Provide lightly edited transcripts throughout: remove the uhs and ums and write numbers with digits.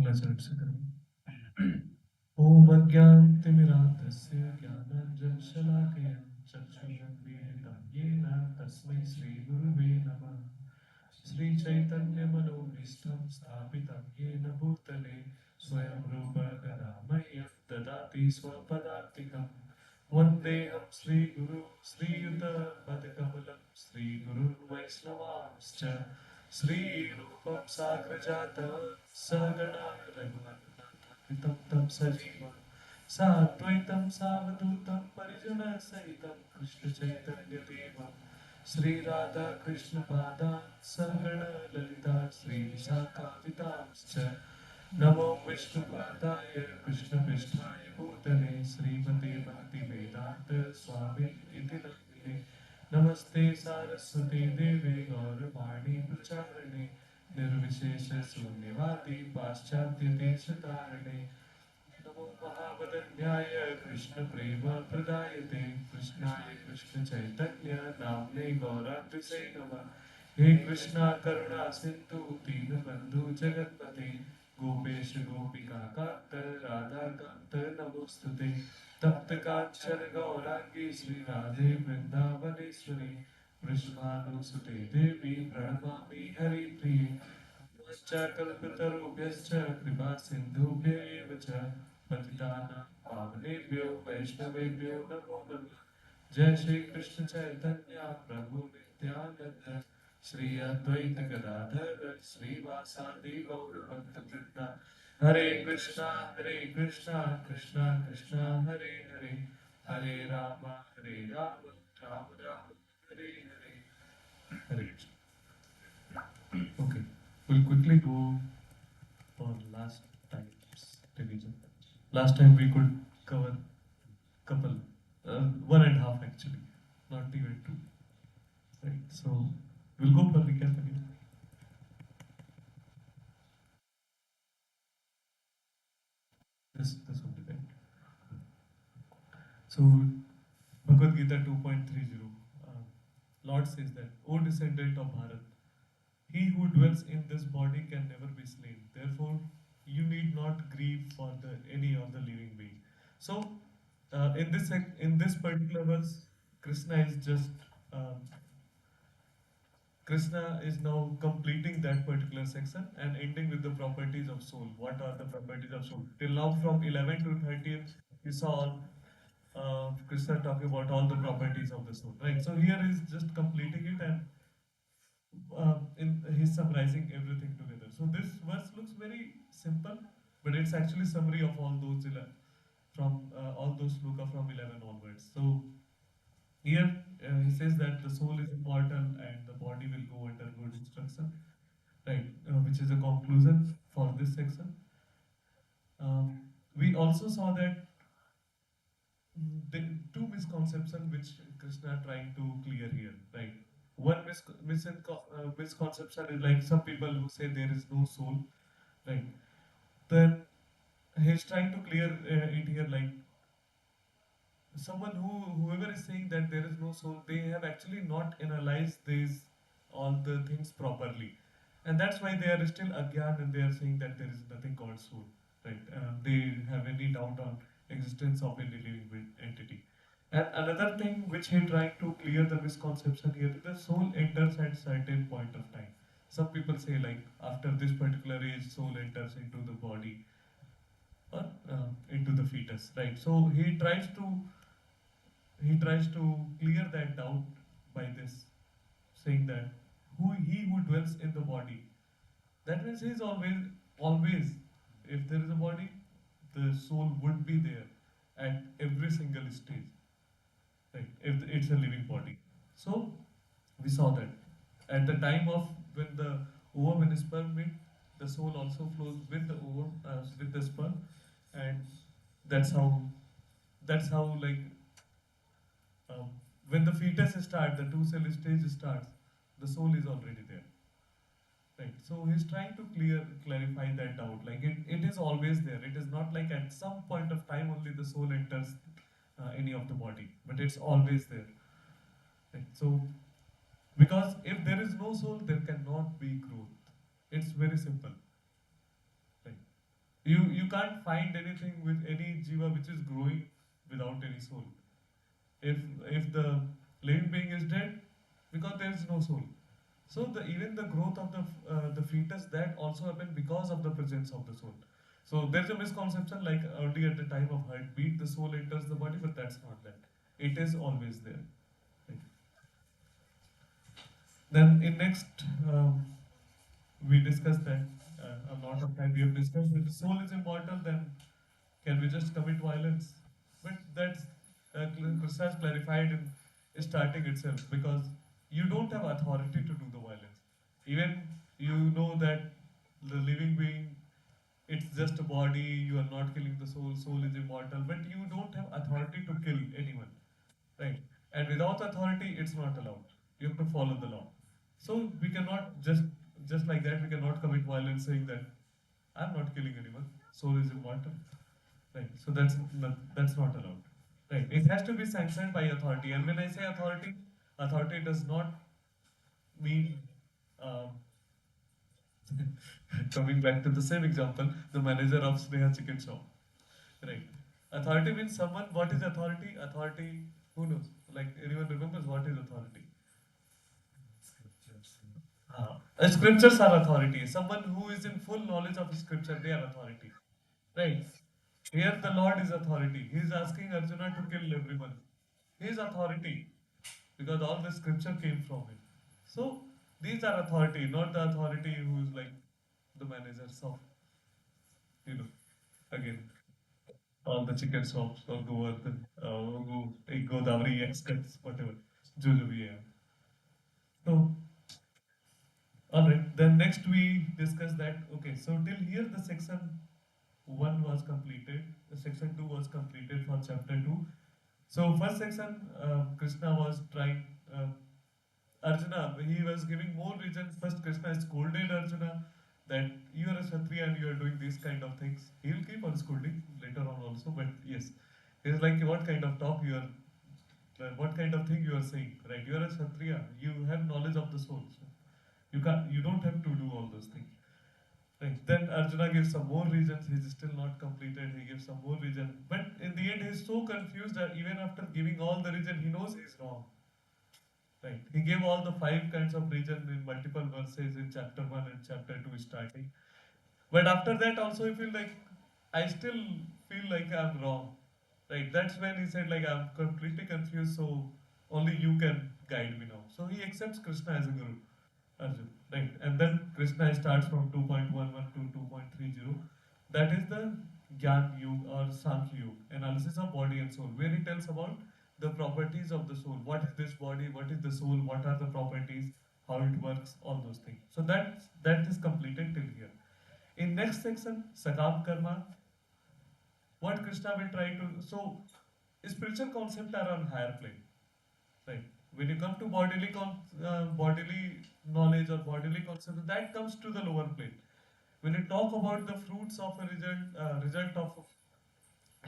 मंगलाचरण से करेंगे। ओम अज्ञानतिमिरान्धस्य ज्ञानाञ्जनशलाकया चक्षुरुन्मीलितं येन तस्मै श्रीगुरुवे नमः। श्रीचैतन्यमनोभीष्टं स्थापितं येन भूतले स्वयं रूप कदा मह्यं ददाति स्वपदान्तिकं। वन्देऽहं श्रीगुरु श्रीयुतपदकमलं श्रीगुरुर्वैष्णवांश्च श्रीरूपं साग्रजातं सगणा रघुनाथान्वितं तं सजीवं साद्वैतं सावधूतं परिजनसहितं कृष्णचैतन्यदेवं श्री राधा कृष्ण पादा सगण ललिता श्री विशाखावितांश्च नमो विष्णुपादाय कृष्ण पृष्ठाय भूतले श्रीमते भक्ति वेदांत स्वामी इति नमः। नमस्ते सारस्वती देवे गौरवाणी प्रचारिणे निर्विशेष शून्यवादी पाश्चात्य देशतारिणे नमो महावदन्याय कृष्ण प्रेम प्रदायते कृष्णाय कृष्ण चैतन्य नाम्ने गौरात्रिसे नमः। हे कृष्णा करुणा सिंधु दीनबंधु जगत्पते गोपेश गोपिका कांत राधा कांत नमोस्तुते तप्त कांचन गौरांगी श्री राधे वृंदावनेश्वरी वृषभानुसुते देवी प्रणमामि हरिप्रिये कल्पतरुभ्यश्च कृपा सिन्धुभ्य एव च पतितानां पावनेभ्यो वैष्णवेभ्यो नमो नमः। जय श्री कृष्ण चैतन्य प्रभु नित्यानंद श्री अद्वैत गदाधर श्रीवासादि गौर भक्तवृंद हरे Krishna Krishna Krishna Hare Hare Hare Ram Ram Ram Hare Hare Hare Krishna. Okay, we'll quickly go for last time's revision. Last time we could cover couple, one and a half actually, not even two. Right, so we'll go for recap again. This will be right. So Bhagavad Gita 2.30, Lord says that, O descendant of Bharat, he who dwells in this body can never be slain. Therefore, you need not grieve for any of the living being. So, in this particular verse, Krishna is just Krishna is now completing that particular section and ending with the properties of soul. What are the properties of soul? Till now, from 11 to 30, we saw Krishna talking about all the properties of the soul, right? So here is just completing it and he's summarizing everything together. So this verse looks very simple, but it's actually summary of all those 11, from all those sloka from 11 onwards. So here he says that the soul is immortal and the body will go undergo destruction, right? Which is a conclusion for this section. We also saw that the two misconceptions which Krishna trying to clear here, right? One misconception is like some people who say there is no soul, right? Then he's trying to clear it here, like someone whoever is saying that there is no soul, they have actually not analyzed these all the things properly, and that's why they are still agyan and they are saying that there is nothing called soul, right? They have any doubt on existence of any living entity. And another thing which he trying to clear the misconception here, the soul enters at certain point of time. Some people say like after this particular age, soul enters into the body or into the fetus, right? So he tries to clear that doubt by this, saying that he who dwells in the body, that means he is always, if there is a body, the soul would be there at every single stage, right? If it's a living body. So we saw that at the time of when the ovum and sperm meet, the soul also flows with the ovum, with the sperm, and that's how like um, when the fetus starts, the two cell stage starts, the soul is already there. Right. So he's trying to clarify that doubt. Like it is always there. It is not like at some point of time only the soul enters any of the body, but it's always there. Right. So because if there is no soul, there cannot be growth. It's very simple. Right. You can't find anything with any jiva which is growing without any soul. If if the living being is dead, because there is no soul. So even the growth of the fetus, that also happen because of the presence of the soul. So there's a misconception like only at the time of heartbeat the soul enters the body, but that's not that. It is always there. Right. Then in next, we discussed that a lot of time we have discussed if the soul is immortal, then can we just commit violence? But that's Krishna has clarified in starting itself, because you don't have authority to do the violence. Even you know that the living being, it's just a body, you are not killing the soul, soul is immortal, but you don't have authority to kill anyone, right? And without authority, it's not allowed. You have to follow the law. So we cannot just like that, we cannot commit violence saying that I'm not killing anyone, soul is immortal. Right. So that's not allowed. Right. It has to be sanctioned by authority. And when I say authority, authority does not mean um, coming back to the same example, the manager of Sneha Chicken Shop. Right. Authority means someone. What is authority? Authority. Who knows? Like anyone remembers what is authority? Scriptures are authority. Someone who is in full knowledge of scripture, they are authority. Right. Here the Lord is authority. He is asking Arjuna to kill everyone. He is authority because all the scripture came from him. So these are authority, not the authority who is like the managers of, again, all the chicken shops or Govardhan, Godavari Express, whatever, जो जो भी है. So, all right. Then next we discuss that. Okay, so till here the section 1 was completed. The section 2 was completed for chapter 2. So first section, Krishna was trying. Arjuna, he was giving more reasons. First, Krishna scolded Arjuna that you are a Kshatriya and you are doing these kind of things. He will keep on scolding later on also, but yes, he's like, what kind of talk you are, what kind of thing you are saying, right? You are a Kshatriya, you have knowledge of the soul. So you don't have to do all those things. Right. Then Arjuna gives some more reasons. He's still not completed. He gives some more reason. But in the end, he's so confused that even after giving all the reason, he knows he's wrong. Right. He gave all the 5 kinds of reason in multiple verses in chapter 1 and chapter 2 starting. But after that also he feel like, I still feel like I'm wrong. Right. That's when he said like, I'm completely confused, so only you can guide me now. So he accepts Krishna as a guru. Arjun. Right. And then Krishna starts from 2.11 to 2.30. That is the Gyan Yuga or Sankhya Yuga, analysis of body and soul, where he tells about the properties of the soul. What is this body? What is the soul? What are the properties? How it works? All those things. So that is completed till here. In next section, Sakam Karma, what Krishna will try to. So spiritual concepts are on higher plane. Right. When you come to bodily knowledge or bodily concept, that comes to the lower plane. When you talk about the fruits of a result of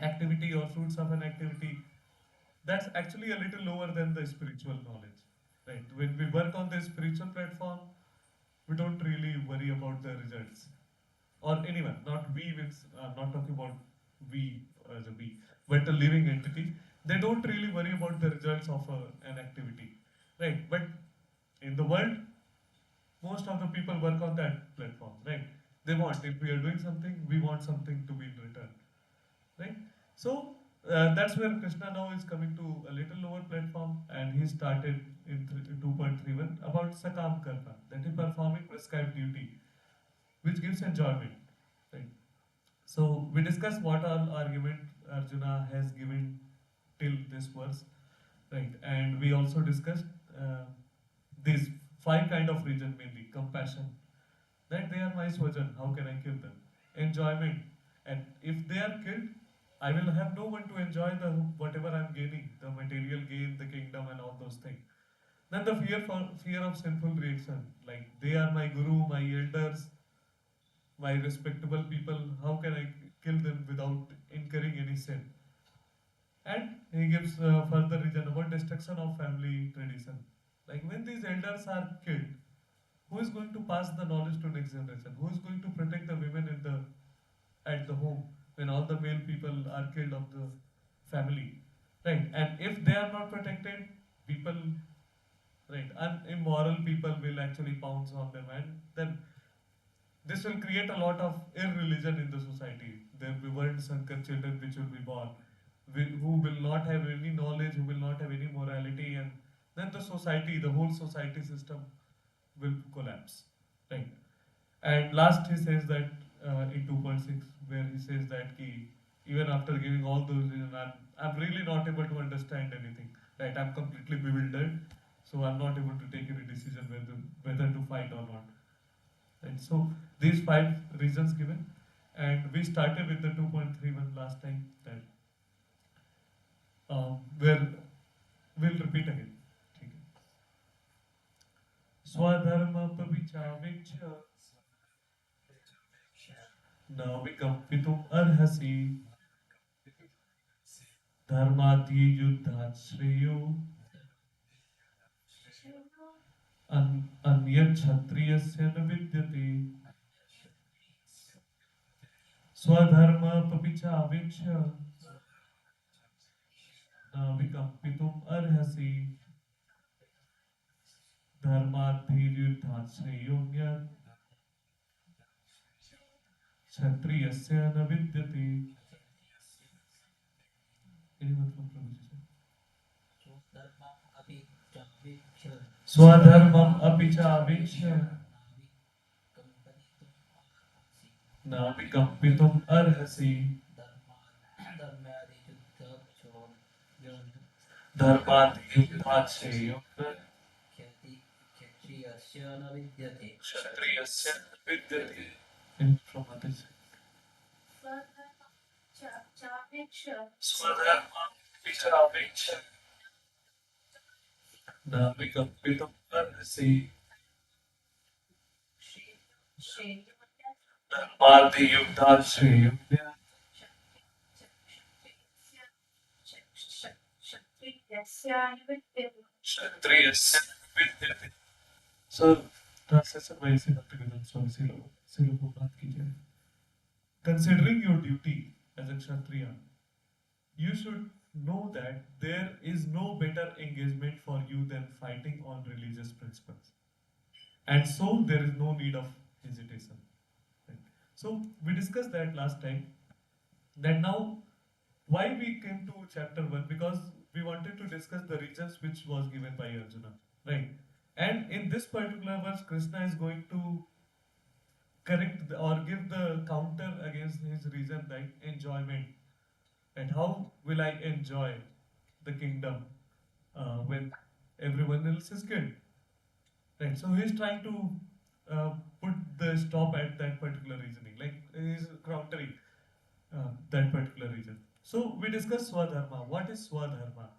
activity or fruits of an activity, that's actually a little lower than the spiritual knowledge. Right. When we work on the spiritual platform, we don't really worry about the results. Or anyone, not we, means I'm not talking about we as a we, but a living entity. They don't really worry about the results of an activity, right? But in the world, most of the people work on that platform, right? They want, if we are doing something, we want something to be in return, right? So that's where Krishna now is coming to a little lower platform, and he started in 2.31 about Sakam Karma, that is performing prescribed duty, which gives enjoyment, right? So we discussed what all argument Arjuna has given till this verse, right? And we also discussed these 5 kind of reason, mainly compassion, that they are my swajan, how can I kill them? Enjoyment, and if they are killed, I will have no one to enjoy the whatever I'm gaining, the material gain, the kingdom, and all those things. Then the fear of sinful reaction, like they are my guru, my elders, my respectable people, how can I kill them without incurring any sin? And he gives further reason about destruction of family tradition. Like when these elders are killed, who is going to pass the knowledge to next generation? Who is going to protect the women in the at the home when all the male people are killed of the family, right? And if they are not protected, people, right, immoral people will actually pounce on them, and then this will create a lot of irreligion in the society. There will be world Sankar children which will be born, who will not have any knowledge, who will not have any morality, and then the society, the whole society system will collapse, right? And last he says that in 2.6, where he says that even after giving all those reasons, I'm really not able to understand anything, right? I'm completely bewildered, so I'm not able to take any decision whether to fight or not. And so these five reasons given, and we started with the 2.31 last time. That where we'll repeat again. ठीक है. Swa-dharma pavichavicha न विकम्पितुम् अर्हसि धर्मादि युद्धात् श्रेयो अन्यत् क्षत्रियस्य न विद्यते स्वधर्म पपिचावेक्ष्य न विकम्पितुम् अर्हसि धर्मादि युद्धात् श्रेयोऽन्यत् क्षत्रियस्य न विद्यते. Anyone from Prabhuji? स्वधर्मम् अपि चावेक्ष्य न विकम्पितुम् अर्हसि धर्मादि युद्धात् श्रेयोऽन्यत् क्षत्रियस्य न विद्यते. From others. स्वधर्मम् अपि चावेक्ष्य न विकम्पितुम् अर्हसि धर्मादि युद्धात् श्रेयोऽन्यत् क्षत्रियस्य न विद्यते. So, translation by Sri Bhaktivedanta Swami Srila Prabhupada ki jai. Considering your duty as a Kshatriya, you should know that there is no better engagement for you than fighting on religious principles. And so there is no need of hesitation. Right? So we discussed that last time. That now, why we came to chapter 1? Because we wanted to discuss the reasons which was given by Arjuna. Right? And in this particular verse, Krishna is going to correct or give the counter against his reason, like enjoyment. And how will I enjoy the kingdom when everyone else is killed? Right. So he's trying to put the stop at that particular reasoning, like he's countering that particular reason. So we discussed Swa-dharma. What is Swa-dharma?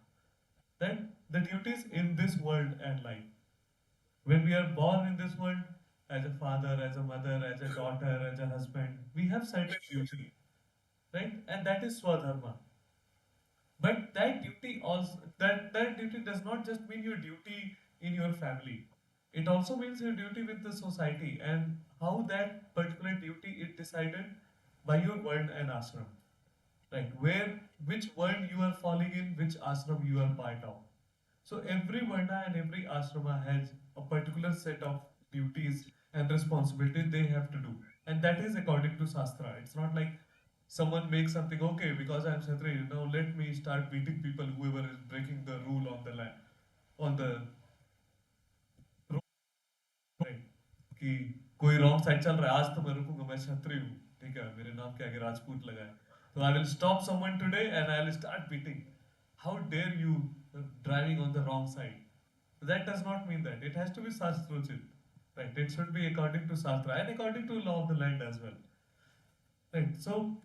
That the duties in this world and life. When we are born in this world, as a father, as a mother, as a daughter, as a husband, we have certain duty, right? And that is Swa-dharma. But that duty also, that duty does not just mean your duty in your family. It also means your duty with the society, and how that particular duty is decided by your ward and ashram. Right? Which ward you are falling in, which ashram you are part of. So every varna and every ashrama has a particular set of duties and responsibilities they have to do. And that is according to Shastra. It's not like someone makes something, okay, because I'm Kshatriya, now let me start beating people, whoever is breaking the rule on the land, on the road, right? कि कोई wrong side चल रहा है, आज तो मैं रुकूंगा, मैं क्षत्रिय हूँ, ठीक है, मेरे नाम के आगे राजपूत लगा है, so I will stop someone today and I will start beating. How dare you driving on the wrong side? That does not mean that. It has to be Shastrojit. Right? It should be according to Shastra and according to law of the land as well. Right? So,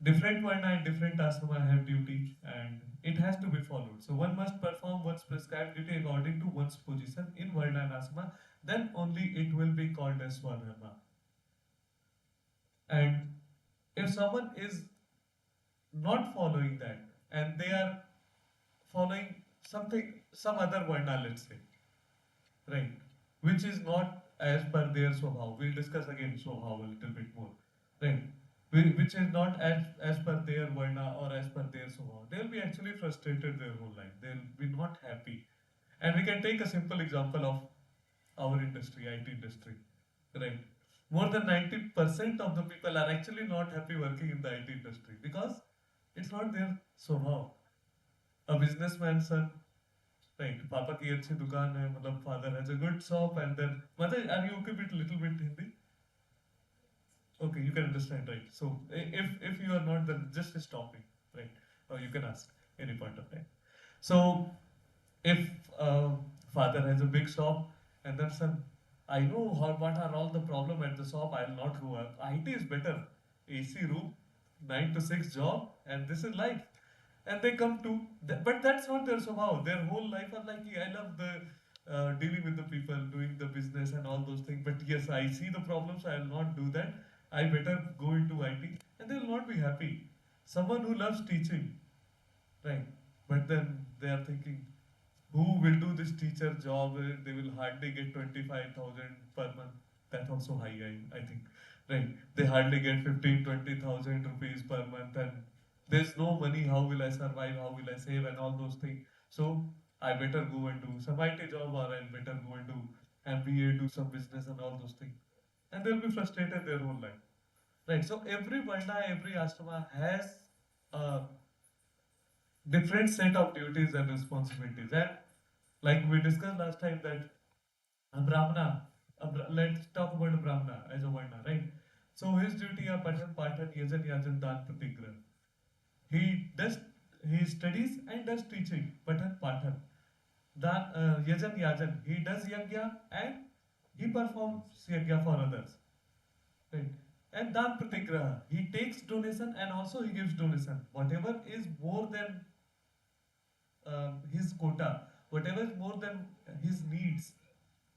different varna and different ashrama have duty and it has to be followed. So, one must perform one's prescribed duty according to one's position in varna and ashrama, then only it will be called as Swa-dharma. And if someone is not following that and they are following some other varna, let's say, right, which is not as per their swabhav. We'll discuss again swabhav a little bit more. right? Which is not as per their Varna or as per their Swabha. They'll be actually frustrated their whole life. They'll be not happy. And we can take a simple example of our industry, IT industry, right? More than 90% of the people are actually not happy working in the IT industry because it's not their स्वभाव. A businessman son, right? पापा की अच्छी दुकान है, मतलब father has a good shop, and then मतलब are you okay with little bit Hindi? Okay, you can understand, right? So if you are not, then just stop me, right? Or you can ask any point of time. So if father has a big shop and then son, I know what are all the problem at the shop. I'll not go up. IT is better. AC room, 9 to 6 job, and this is life. And they come to, but that's not their somehow. Their whole life are like, I love the dealing with the people, doing the business and all those things. But yes, I see the problems. I'll not do that. I better go into IT, and they will not be happy. Someone who loves teaching, right? But then they are thinking, who will do this teacher job? They will hardly get 25,000 per month. That's also high, I think. Right? They hardly get 15, 20,000 rupees per month, and there's no money. How will I survive? How will I save? And all those things. So I better go and do some IT job, or I better go and do MBA, do some business, and all those things. And they'll be frustrated their whole life. Right? So every Varna, every ashrama has a different set of duties and responsibilities. And like we discussed last time that a Brahmana, let's talk about a Brahmana as a Varna, right? So his duty are Patan, Patan, Yajan, Yajan, Dan, Pratigra. He does, he studies and does teaching, Patan, Patan. Dan, Yajan, Yajan, he does Yagya and he performs Yagya for others, right? And Dan Pratigraha, he takes donation and also he gives donation. Whatever is more than his quota, whatever is more than his needs,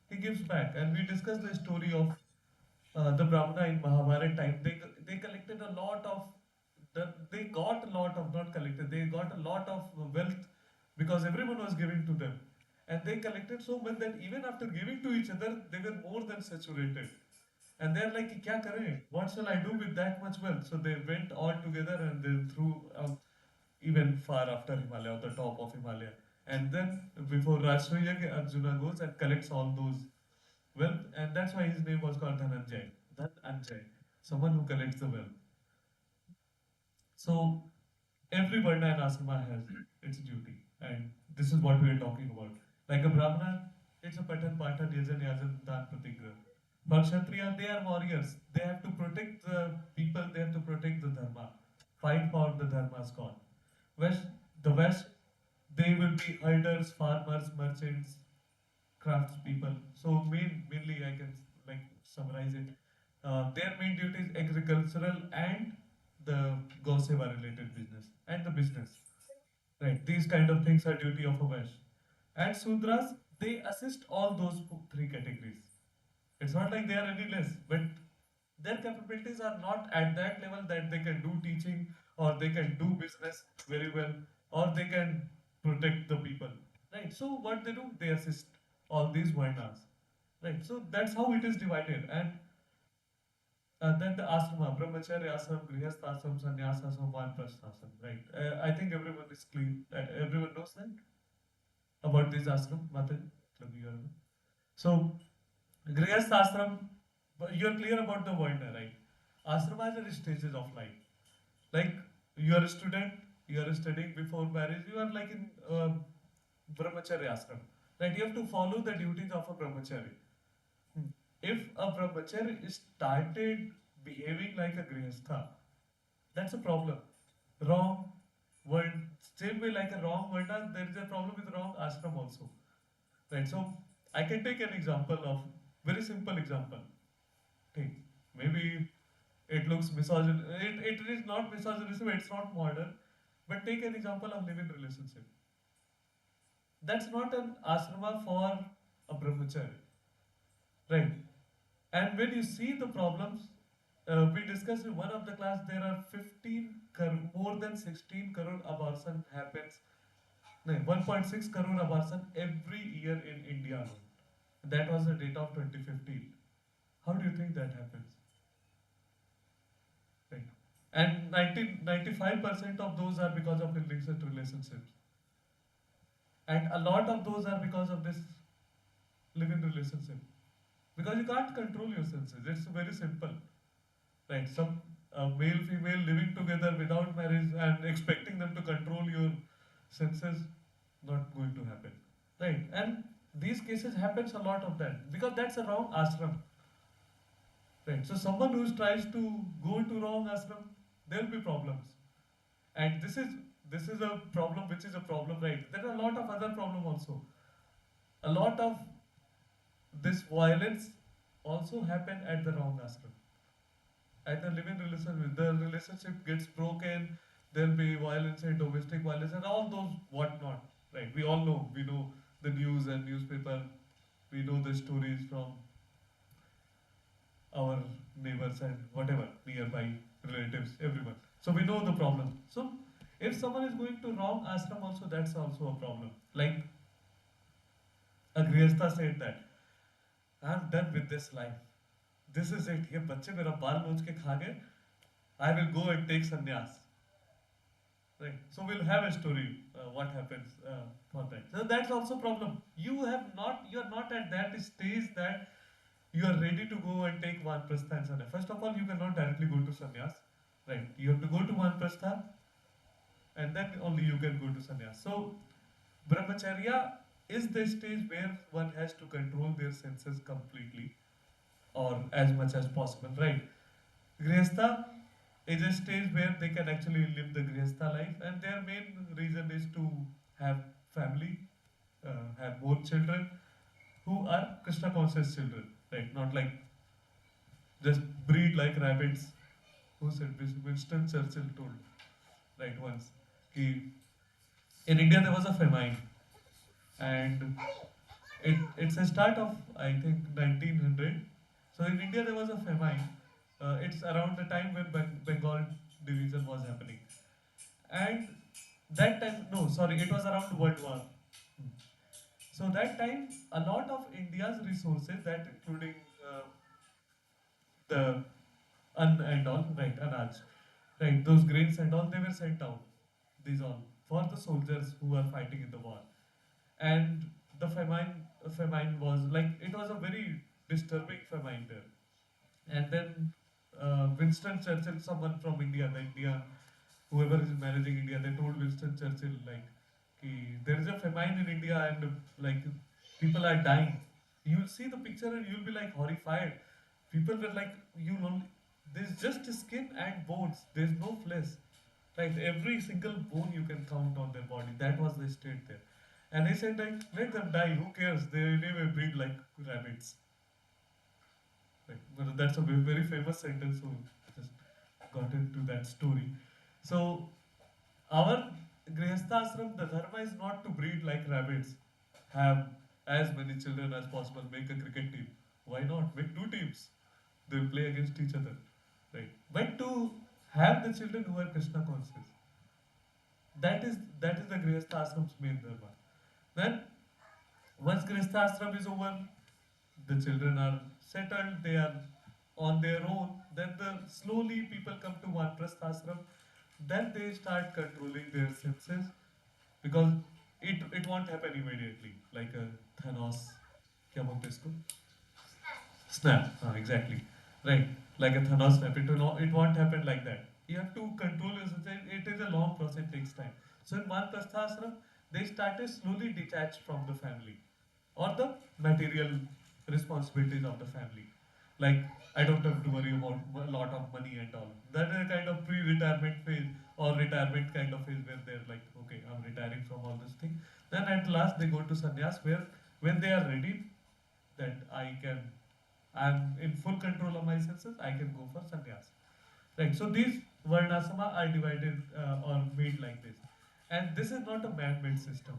he gives back. And we discussed the story of the Brahmana in Mahabharata time. They collected a lot of, they got a lot of, not collected, they got a lot of wealth because everyone was giving to them. And they collected so much that even after giving to each other, they were more than saturated. And they're like, kya kare? What shall I do with that much wealth? So they went all together and they threw even far after Himalaya, the top of Himalaya. And then before Rashtriya, Arjuna goes and collects all those wealth, and that's why his name was called Dhananjay. Dhananjay, someone who collects the wealth. So every Varna and ashrama has its duty, and this is what we are talking about. Like a Brahmana, it's a Patan, Patan, Yajan, Yajan, Dan, Pratigra. But Kshatriya, they are warriors. They have to protect the people, they have to protect the Dharma, fight for the Dharma's cause. West, the West, they will be herders, farmers, merchants, craftspeople. So mainly I can like summarize it. Their main duty is agricultural and the Go Seva related business and the business. Right. These kind of things are duty of a Vash. And Sudras, they assist all those three categories. It's not like they are any less, but their capabilities are not at that level that they can do teaching or they can do business very well or they can protect the people. Right. So what they do, they assist all these Varnas. Right. So that's how it is divided. And then the ashrama, brahmacharya ashram, grihastha ashram, sannyas ashram, vanaprastha ashram. Right. I think everyone is clear. Everyone knows that about this ashram. Mataji, so grihastha ashram, you're clear about the Varna, right? Ashramas are stages of life. Like you are a student, you are studying before marriage, you are like in brahmacharya ashram. Right? You have to follow the duties of a brahmachari. If a brahmachari started behaving like a grihastha, that's a problem. Wrong word, same way like a wrong varna, there is a problem with wrong ashram also. Right? So I can take an example of very simple example. Take maybe it looks misogyn. It is not misogynism. It's not modern. But take an example of live-in relationship. That's not an ashrama for a brahmachari, right? And when you see the problems, we discussed in one of the class, there are 15 more than 16 crore abortion happens. No, 1.6 crore abortion every year in India. That was the data of 2015. How do you think that happens? And 95% of those are because of illicit relationships. And a lot of those are because of this live-in relationship. Because you can't control your senses. It's very simple. Right? Some male, female living together without marriage and expecting them to control your senses, not going to happen. Right? And these cases happens a lot of that. Because that's a wrong ashram. Right? So someone who tries to go to wrong ashram, there will be problems. And this is a problem which is a problem, right? There are a lot of other problem also. A lot of this violence also happen at the wrong ashram. At the living relationship, the relationship gets broken, there'll be violence and domestic violence and all those whatnot. Right? We all know. We know the news and newspaper. We know the stories from our neighbors and whatever, nearby relatives, everyone. So we know the problem. So if someone is going to wrong ashram also, that's also a problem. Like a Grihastha said that, I'm done with this life. This is it. ये बच्चे मेरा बाल नोच के खा गए. I will go and take sannyas. Right. So we'll have a story. What happens for that? So that's also problem. You are not at that stage that you are ready to go and take Vanaprastha and sannyas. First of all, you cannot directly go to sannyas. Right. You have to go to Vanaprastha, and then only you can go to sannyas. So brahmacharya is the stage where one has to control their senses completely or as much as possible, right? Grihastha is a stage where they can actually live the Grihastha life, and their main reason is to have family, have more children who are Krishna conscious children, right? Not like just breed like rabbits. Who said this? Winston Churchill told, right, once. Ki in India there was a famine, and it's a start of I think 1900. So in India there was a famine. It's around the time when Bengal division was happening, and that time no sorry it was around World War. Hmm. So that time a lot of India's resources, that including the and all, right, anaj, right, those grains and all, they were sent out. These all for the soldiers who are fighting in the war. And the famine was like it was a very disturbing famine there. And then Winston Churchill, someone from India, the India, whoever is managing India, they told Winston Churchill like, ki, there is a famine in India and like people are dying. You'll see the picture and you'll be like horrified. People were like, you know, there's just skin and bones. There's no flesh. Like every single bone you can count on their body. That was the state there. And he said like, let them die. Who cares? They anyway breed like rabbits. Right. But that's a very famous sentence, so just got into that story. So our Grihastha ashram, the dharma is not to breed like rabbits, have as many children as possible, make a cricket team. Why not? Make two teams. They'll play against each other. Right. But to have the children who are Krishna conscious. That is the Grihastha ashram's main dharma. Then once Grihastha ashram is over, the children are settled, they are on their own, then slowly people come to Vanaprastha ashram, then they start controlling their senses because it won't happen immediately, like a Thanos, क्या बोलते हैं इसको? Snap, exactly, right, like a Thanos snap, it won't happen like that. You have to control your senses, it is a long process, it takes time. So in Vanaprastha ashram, they started slowly detached from the family or the material responsibilities of the family. Like, I don't have to worry about a lot of money and all. That is a kind of pre-retirement phase or retirement kind of phase where they're like, okay, I'm retiring from all this thing. Then at last they go to sannyas where when they are ready that I'm in full control of my senses, I can go for sannyas. Right. So these Varnashrama are divided or made like this. And this is not a man-made system.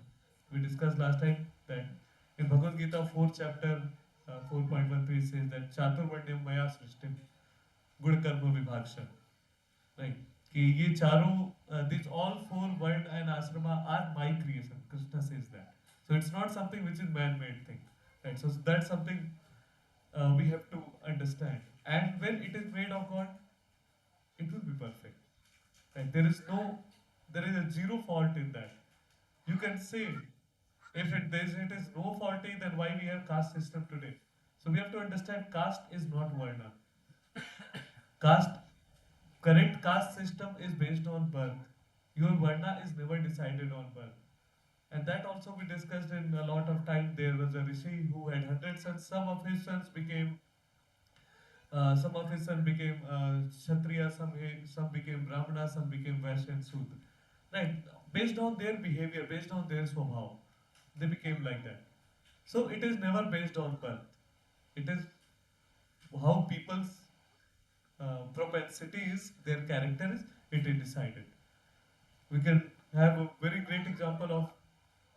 We discussed last time that in Bhagavad Gita 4th chapter 4.13 says that Chaturvarnyam Maya Srishtim Good Karma Vibhaksha. Right. कि ये चारों these all four vard and ashrama are my creation. Krishna says that. So it's not something which is man-made thing. Right. So that's something we have to understand. And when it is made of God, it will be perfect. Right? There is a zero fault in that. You can say, if it is no faulty, then why we have caste system today? So we have to understand caste is not Varna. Caste, correct caste system is based on birth. Your Varna is never decided on birth. And that also we discussed in a lot of time. There was a rishi who had 100 sons. Some of his sons became Kshatriya, some became Brahmana, some became Vaishya and Sudra. Right? Based on their behavior, based on their swabhav, they became like that. So it is never based on birth. It is how people's propensity is, their character is, it is decided. We can have a very great example of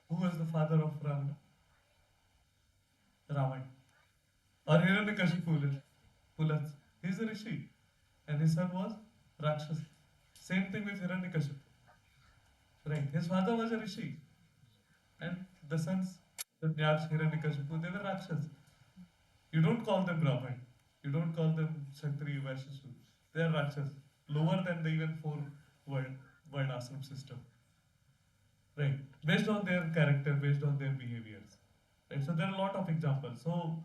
who was the father of Ravana? Ravan. Or Hiranyakashipu. Pulat. He is a rishi. And his son was Rakshas. Same thing with Hiranyakashipu. Right. His father was a rishi. And the sons, the Nyaj, Hiranyakashipu, they were Rakshas. You don't call them Brahman. You don't call them Kshatriya, Vaishya, Shudra. They are Rakshas. Lower than the even four word ashram system. Right. Based on their character, based on their behaviors. Right. So there are a lot of examples. So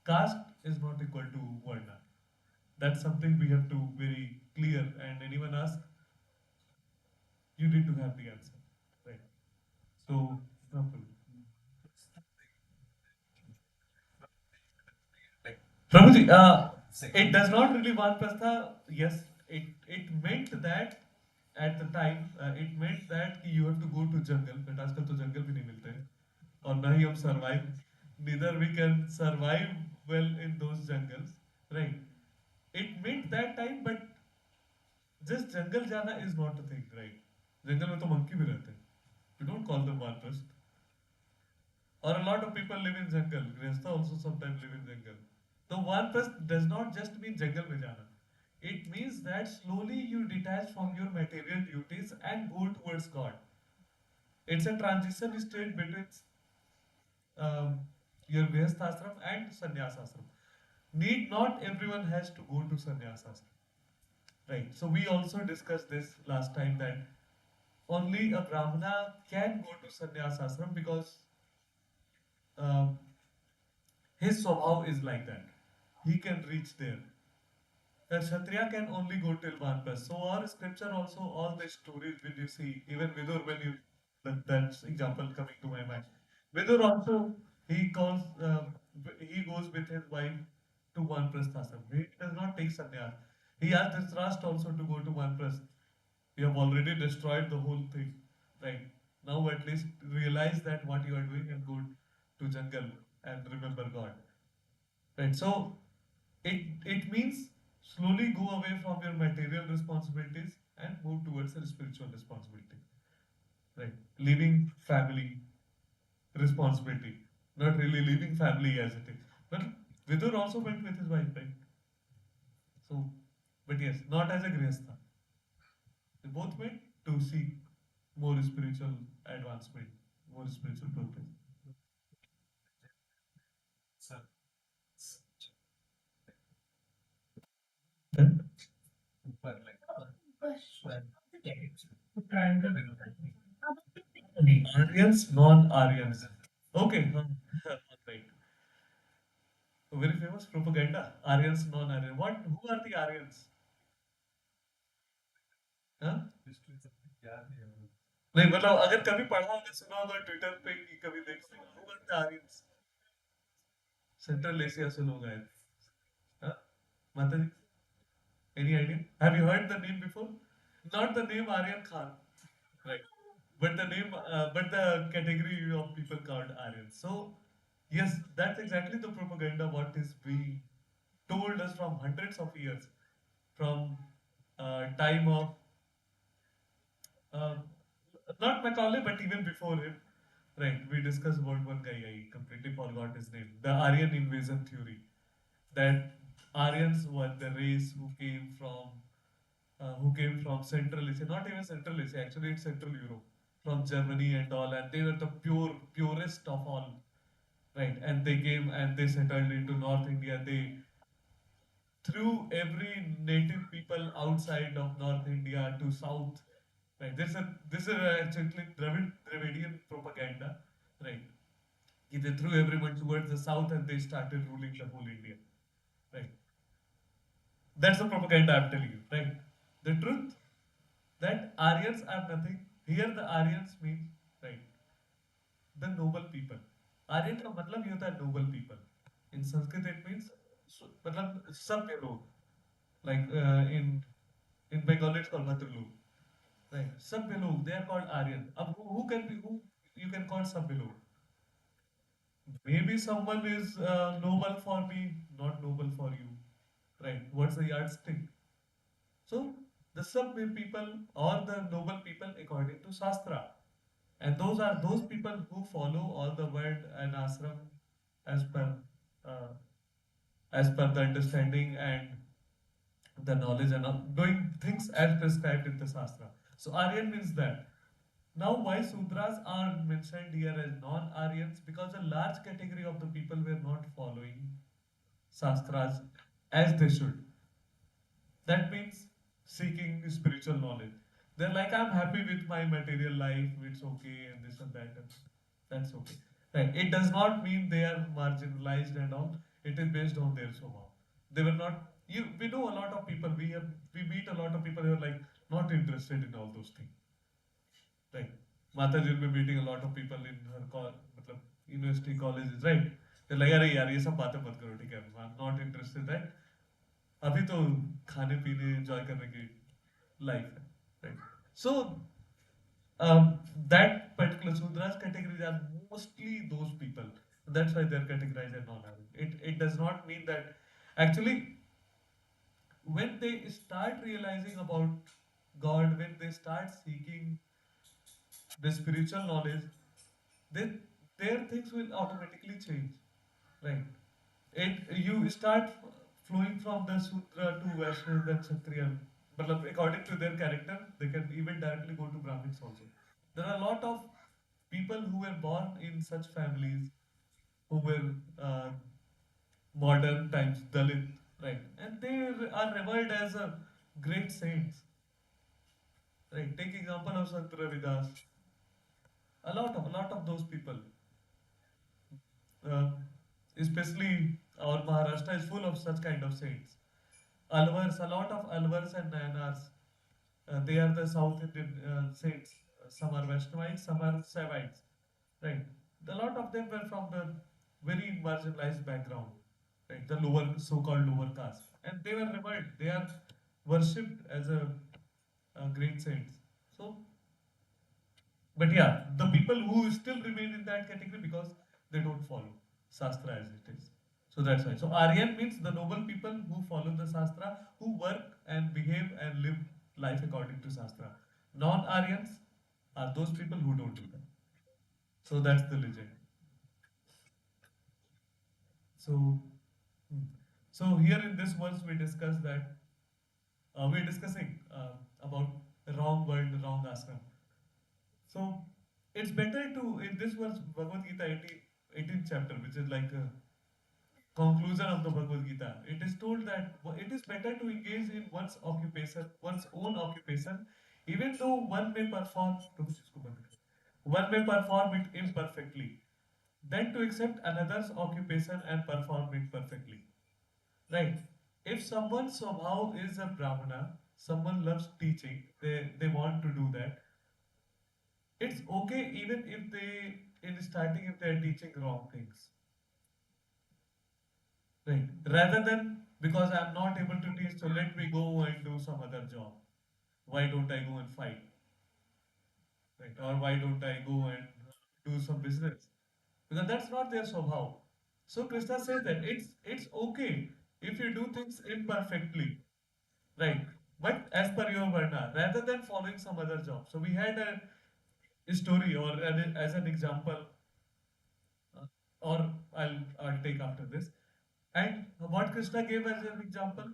caste is not equal to Varna. That's something we have to very clear. And anyone ask, you need to have the answer. Right. So, Prabhu. Prabhuji, it does not really Vanaprastha. Yes, it meant that at the time, it meant that कि you have to go to jungle. But आजकल तो जंगल भी नहीं मिलते हैं और ना ही हम survive. Neither we can survive well in those jungles, right? It meant that time, but just jungle जाना is not a thing, right? जंगल में तो monkey भी रहते हैं. You don't call them Vanaprastha. Or a lot of people live in jungle. Grihastha also sometimes live in jungle. The Vanaprastha does not just mean jungle में जाना. It means that slowly you detach from your material duties and go towards God. It's a transition state between um, your Grihasthashram and Sannyasashram. Need not everyone has to go to Sannyasashram. Right. So we also discussed this last time that only a Brahmana can go to Sannyasashram because um, his swabhav is like that. He can reach there. The Kshatriya can only go till Vanaprastha. So our scripture also, all the stories when you see, even Vidur, when you that's example coming to my mind. Vidur also he calls he goes with his wife to Vanaprastha. He does not take sannyas. He asked Dhritarashtra also to go to Vanaprastha. You have already destroyed the whole thing, right? Now at least realize that what you are doing and go to jungle and remember God. Right. So it means slowly go away from your material responsibilities and move towards a spiritual responsibility. Right. Leaving family responsibility. Not really leaving family as it is. But Vidur also went with his wife, right? So, but yes, not as a grihastha. They both went to seek more spiritual advancement, more spiritual progress. Then Aryans, non-Aryans. Okay, right. A very famous propaganda. Aryans, non-Aryan. What? Who are the Aryans? हाँ? नहीं मतलब अगर कभी पढ़ा होगा सुना होगा Twitter पे कि कभी देखते हो who are the Aryans? Central Asia से लोग आए थे. हाँ? माता जी, any idea? Have you heard the name before? Not the name Aryan Khan, right? But the name, but the category of people called Aryans. So yes, that's exactly the propaganda what is being told us from hundreds of years, from time of uh, not Macaulay, but even before him. Right, we discussed about one guy, I completely forgot his name. The Aryan invasion theory. That Aryans were the race who came from Central Asia, not even Central Asia, actually it's Central Europe, from Germany and all, and they were the purest of all, right? And they came and they settled into North India. through every native people outside of North India to South. Right. This is actually Dravidian propaganda. Right. They threw everyone towards the south and they started ruling the whole India. Right. That's the propaganda I'm telling you. Right. The truth that Aryans are nothing. Here the Aryans means right the noble people. Aryan का मतलब ये होता है noble people. In Sanskrit it means मतलब सभ्य लोग. Like in Bengali it's called Bhadra log. Right. Sabya log, they are called Aryan. Ab who can be who you can call Sabya log? Maybe someone is noble for me, not noble for you. Right. What's the yardstick? So the Sabya people or the noble people according to Shastra. And those are those people who follow all the word and ashram as per uh, as per the understanding and the knowledge and doing things as prescribed in the Shastra. So Aryan means that. Now, why Sudras are mentioned here as non-Aryans? Because a large category of the people were not following Shastras as they should. That means seeking spiritual knowledge. They're like, I'm happy with my material life, it's okay, and this and that, and that's okay. Right. It does not mean they are marginalized and all. It is based on their swabha. They were not. We know a lot of people. We meet a lot of people who are like not interested in all those things. Right. Mataji will be meeting a lot of people in her मतलब university colleges, right? They're like, अरे यार ये सब बातें मत करो, ठीक है? I'm not interested, right? अभी तो खाने पीने enjoy करने की life है, right? So that particular Sudras categories are mostly those people. That's why they're categorized as non-Aryan. It does not mean that actually when they start realizing about God, when they start seeking the spiritual knowledge, then their things will automatically change, right? You start flowing from the Sutra to Vaishnava then Kshatriya. But according to their character, they can even directly go to Brahmins also. There are a lot of people who were born in such families who were modern times Dalit, right? And they are revered as a great saints, right? Take example of Sant Ravidas. A lot of those people, uh, especially our Maharashtra is full of such kind of saints. Alvars, a lot of Alvars and Nayanars, they are the South Indian saints. Some are Vaishnavites, some are Saivites, right? A lot of them were from the very marginalized background, right? The lower, so-called lower caste, and they were revered. They are worshipped as a great saints. So, but yeah, the people who still remain in that category because they don't follow Shastra as it is. So that's why. So Aryan means the noble people who follow the Shastra, who work and behave and live life according to Shastra. Non-Aryans are those people who don't do that. So that's the legend. So, hmm. so here in this verse we discuss that we're discussing about wrong world, wrong ashram. So it's better to in this verse Bhagavad Gita 18th chapter, which is like a conclusion of the Bhagavad Gita. It is told that it is better to engage in one's occupation, one's own occupation, even though one may perform it imperfectly, than to accept another's occupation and perform it perfectly. Right? If someone somehow is a Brahmana, someone loves teaching, they want to do that. It's okay even if they in starting if they're teaching wrong things. Right. Rather than because I'm not able to teach, so let me go and do some other job. Why don't I go and fight? Right. Or why don't I go and do some business? Because that's not their swabhav. So Krishna says that it's okay if you do things imperfectly. Right. But as per your Varna, rather than following some other job. So we had a story or as an example, uh, or I'll take after this. And what Krishna gave as an example,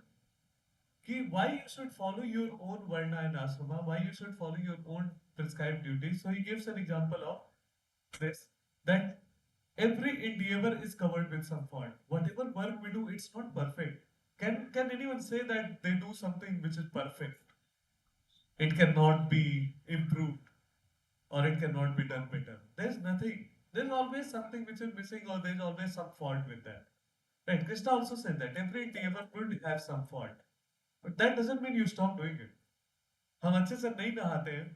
कि why you should follow your own Varna and Ashrama, why you should follow your own prescribed duties. So he gives an example of this, that every endeavor is covered with some fault. Whatever work we do, it's not perfect. Can anyone say that they do something which is perfect, it cannot be improved or it cannot be done better. There's nothing. There's always something which is missing or there's always some fault with that. Right? Krishna also said that every endeavor would have some fault. But that doesn't mean you stop doing it. हम अच्छे से नहीं नहाते हैं,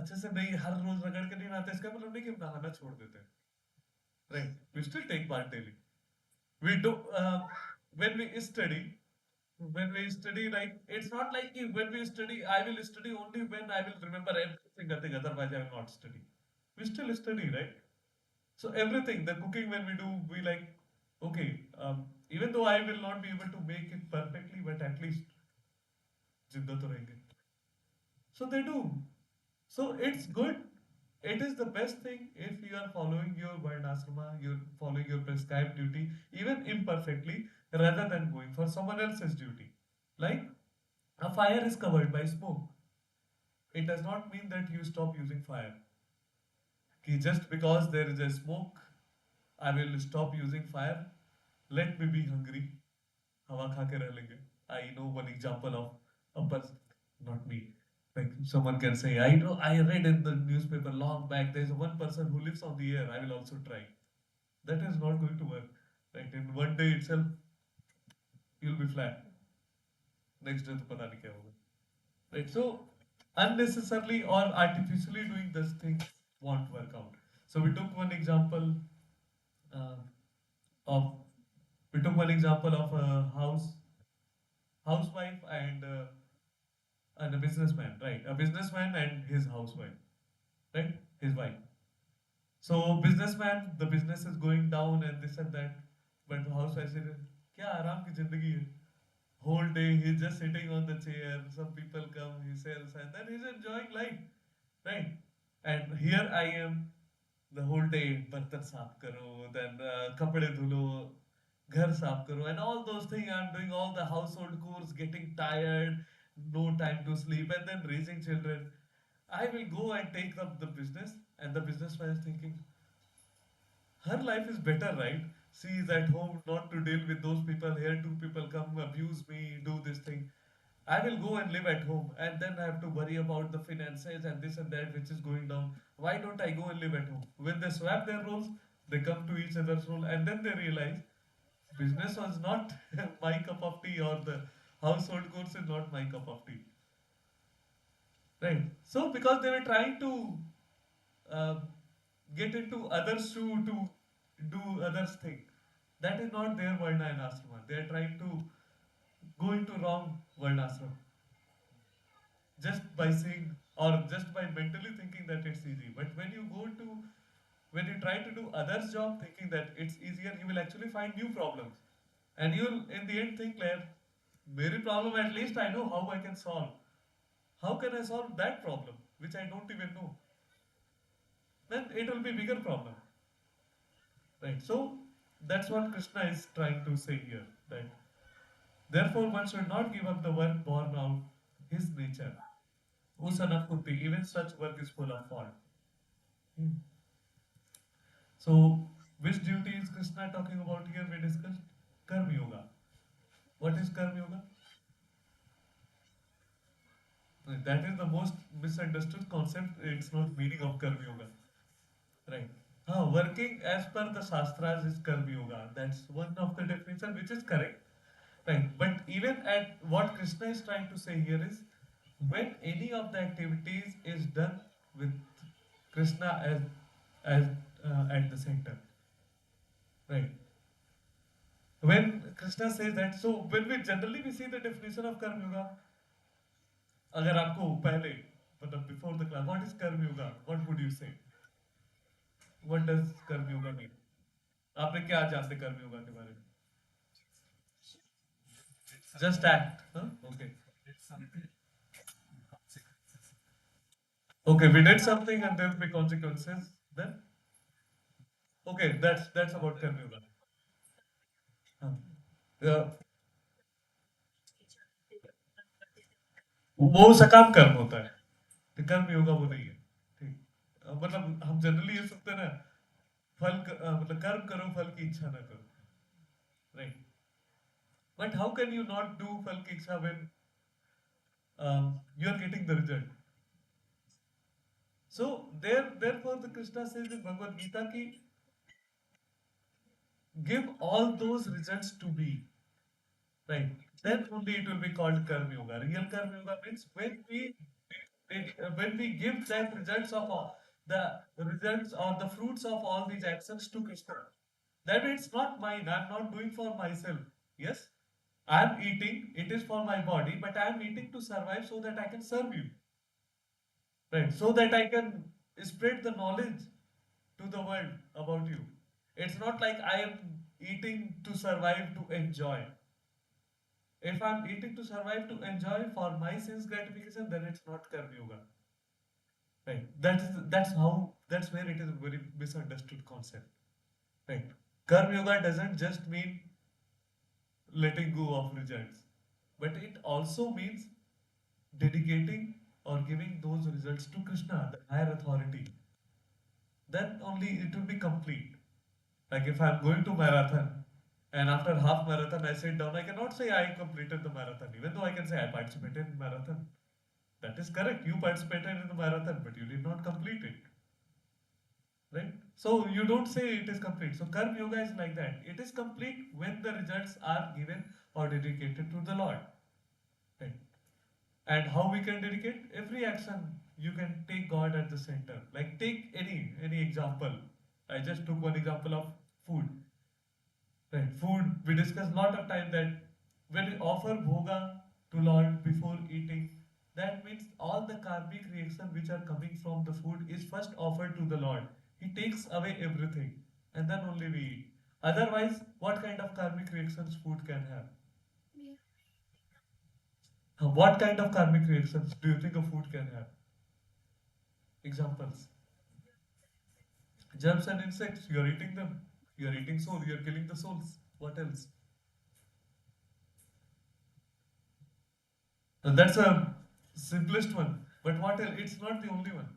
अच्छे से नहीं हर रोज रगड़ के नहीं नहाते, इसका मतलब नहीं कि हम नहाना छोड़ देते हैं. Right? We still take part daily. We do when we study. When we study, like it's not like when we study, I will study only when I will remember every single thing. Otherwise, I will not study. We still study, right? So everything, the cooking when we do, we like, okay, even though I will not be able to make it perfectly, but at least जिंदा तो रहेंगे. So they do. So it's good. It is the best thing if you are following your Varnashrama, you're following your prescribed duty, even imperfectly, rather than going for someone else's duty. Like a fire is covered by smoke. It does not mean that you stop using fire. Ki just because there is a smoke, I will stop using fire. Let me be hungry. हवा खा के रह लेंगे. I know one example of a person, not me. Like someone can say, I know, I read in the newspaper long back, there's one person who lives on the air, I will also try. That is not going to work. Right? In one day itself, you'll be flat. Next day, तो पता नहीं क्या होगा. Right? So, unnecessarily or artificially doing this thing won't work out. So we took one example uh, of a housewife and a businessman, right? A businessman and his housewife, right? His wife. So businessman, the business is going down and this and that, but the housewife said, "क्या आराम की जिंदगी है? Whole day he's just sitting on the chair. Some people come, he sells, and then he's enjoying life, right? And here I am, the whole day बर्तन साफ करो, then कपड़े धुलो, घर साफ करो, and all those things. I'm doing all the household chores, getting tired, no time to sleep, and then raising children. I will go and take up the business, and the businessman is thinking, her life is better, right? She is at home, not to deal with those people. Here, two people come, abuse me, do this thing. I will go and live at home, and then I have to worry about the finances and this and that, which is going down. Why don't I go and live at home? When they swap their roles, they come to each other's role, and then they realize business was not my cup of tea, or the household chores is not my cup of tea. Right? So, because they were trying to uh, get into others' shoe to do others' thing, that is not their Varna and Ashrama. They are trying to go into wrong Varnashrama just by saying or just by mentally thinking that it's easy. But when you try to do others' job thinking that it's easier, you will actually find new problems. And you'll in the end think, like, मेरी problem at least I know how I can solve. How can I solve that problem, which I don't even know? Then it will be bigger problem. Right? So that's what Krishna is trying to say here. That therefore one should not give up the work born out his nature. O son of Kunti, even such work is full of fault. Hmm. So which duty is Krishna talking about here? We discussed Karma Yoga. What is Karma Yoga? That is the most misunderstood concept. It's not meaning of Karma Yoga. Right. Working as per the Shastras is Karma Yoga. That's one of the definition which is correct. Right. But even at what Krishna is trying to say here is when any of the activities is done with Krishna as at the center. Right. When Krishna says that, so when we generally we see the definition of Karma Yoga, अगर आपको पहले मतलब before the class, what is Karma Yoga? What would you say? What does Karma Yoga mean? आपने क्या जानते कर्म योगा के बारे में? Just act, huh? Okay. Okay, we did something and there will be consequences. Then, okay, that's about Karma Yoga. हाँ. वो सकाम कर्म होता है. तो कर्म योगा वो नहीं है. ठीक. मतलब हम जनरली ये सुनते हैं ना, मतलब कर्म करो फल की इच्छा ना करो. Right. But how can you not do Phal ki Iksha when you are getting the result? So therefore the Krishna says in Bhagavad Gita ki give all those results to me, right? Then only it will be called Karma Yoga. Real Karma Yoga means when we give that results of all, the results or the fruits of all these actions to Krishna. That means it's not mine. I'm not doing for myself. Yes, I'm eating. It is for my body, but I'm eating to survive so that I can serve you, right? So that I can spread the knowledge to the world about you. It's not like I am eating to survive to enjoy. If I'm eating to survive to enjoy for my sense gratification, then it's not karma yoga. Right. That's where it is a very misunderstood concept. Right. Karma yoga doesn't just mean letting go of results, but it also means dedicating or giving those results to Krishna, the higher authority. Then only it will be complete. Like if I'm going to marathon and after half marathon I sit down, I cannot say I completed the marathon, even though I can say I participated in marathon. That is correct. You participated in the marathon, but you did not complete it. Right? So you don't say it is complete. So Karma Yoga is like that. It is complete when the results are given or dedicated to the Lord. Right? And how we can dedicate? Every action you can take God at the center. Like take any example. I just took one example of food. Right? Food. We discussed a lot of time that when we offer bhoga to Lord before eating, that means all the karmic reaction which are coming from the food is first offered to the Lord. He takes away everything and then only we eat. Otherwise, what kind of karmic reactions food can have? What kind of karmic reactions do you think a food can have? Examples. Germs and insects, you are eating them. You are eating soul, you are killing the souls. What else? That's a simplest one. But what else? It's not the only one.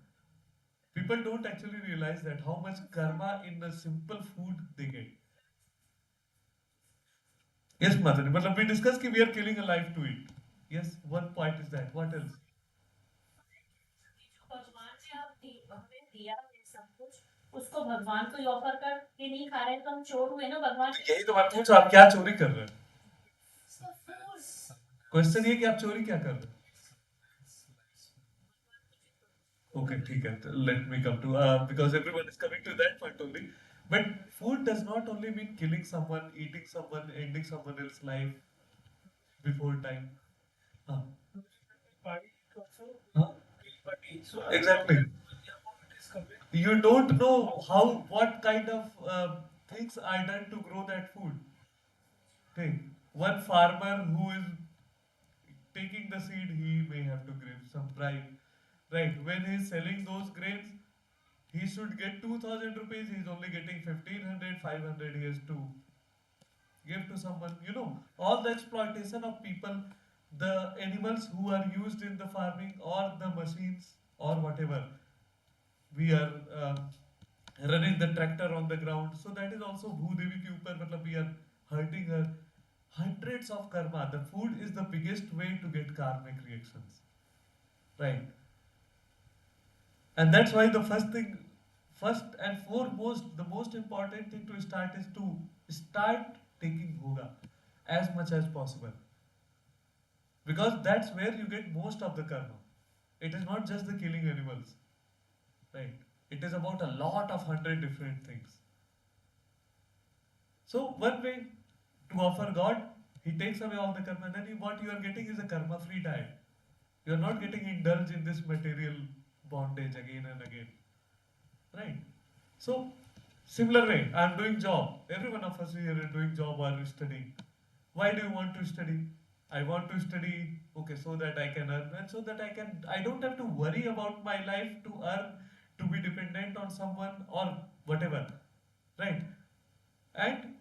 People don't actually realize that how much karma in the simple food they get. Yes, Mataji. But we discussed that we are killing a life to eat. Yes, one point is that. What else? भगवान ने आप हमें दिया है सब कुछ, उसको भगवान को ही ऑफर कर के नहीं खा रहे हैं तो हम चोर हुए ना भगवान। यही तो मैं पूछ रहा हूं, आप क्या चोरी कर रहे हैं? क्वेश्चन ये कि आप चोरी क्या कर रहे हैं? Okay, ठीक है. Let me come to because everyone is coming to that point only. But food does not only mean killing someone, eating someone, ending someone else's life before time. Huh? Huh? Exactly. You don't know how what kind of things are done to grow that food. Okay, one farmer who is taking the seed, he may have to give some price. Right, when he is selling those grains, he should get 2000 rupees, he is only getting 1500, 500 he has to give to someone. You know, all the exploitation of people, the animals who are used in the farming or the machines or whatever. We are running the tractor on the ground. So that is also Bhudevi ke upar, matlab we are hurting her. Hundreds of karma. The food is the biggest way to get karmic reactions. Right. And that's why the first and foremost, the most important thing to start is to start taking bhoga as much as possible. Because that's where you get most of the karma. It is not just the killing animals. Right. It is about a lot of 100 different things. So one way to offer God, He takes away all the karma. Then what you are getting is a karma-free diet. You are not getting indulged in this material bondage again and again. Right? So, similar way, I am doing job. Every one of us here is doing job or studying. Why do you want to study? I want to study, okay, so that I can earn and so that I don't have to worry about my life to earn, to be dependent on someone or whatever. Right? And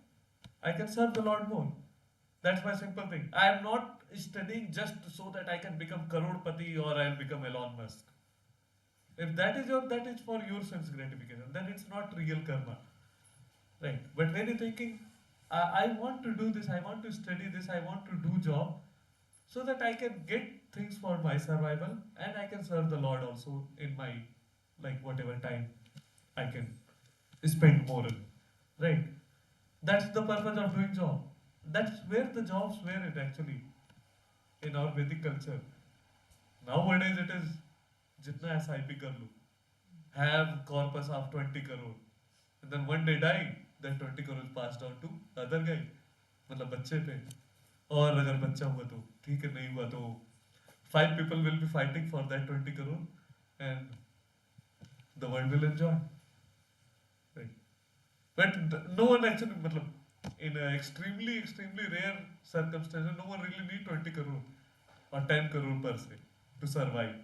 I can serve the Lord more. That's my simple thing. I am not studying just so that I can become crorepati or I'll become Elon Musk. If that is for your sense gratification, then it's not real karma. Right. But when you're thinking, I want to do this, I want to study this, I want to do job, so that I can get things for my survival and I can serve the Lord also in my, like, whatever time I can spend more in. Right? That's the purpose of doing job. That's where the jobs were it actually in our Vedic culture. Nowadays it is jitna SIP kar lo, have corpus of 20 crore, and then one day die, then 20 crore is passed on to other guy, मतलब बच्चे पे. और अगर बच्चा हुआ तो ठीक है, नहीं हुआ तो 5 people will be fighting for that 20 crore and the world will enjoy. Right? But no one actually, मतलब, in a extremely rare circumstance, no one really need 20 crore or 10 crore per se to survive.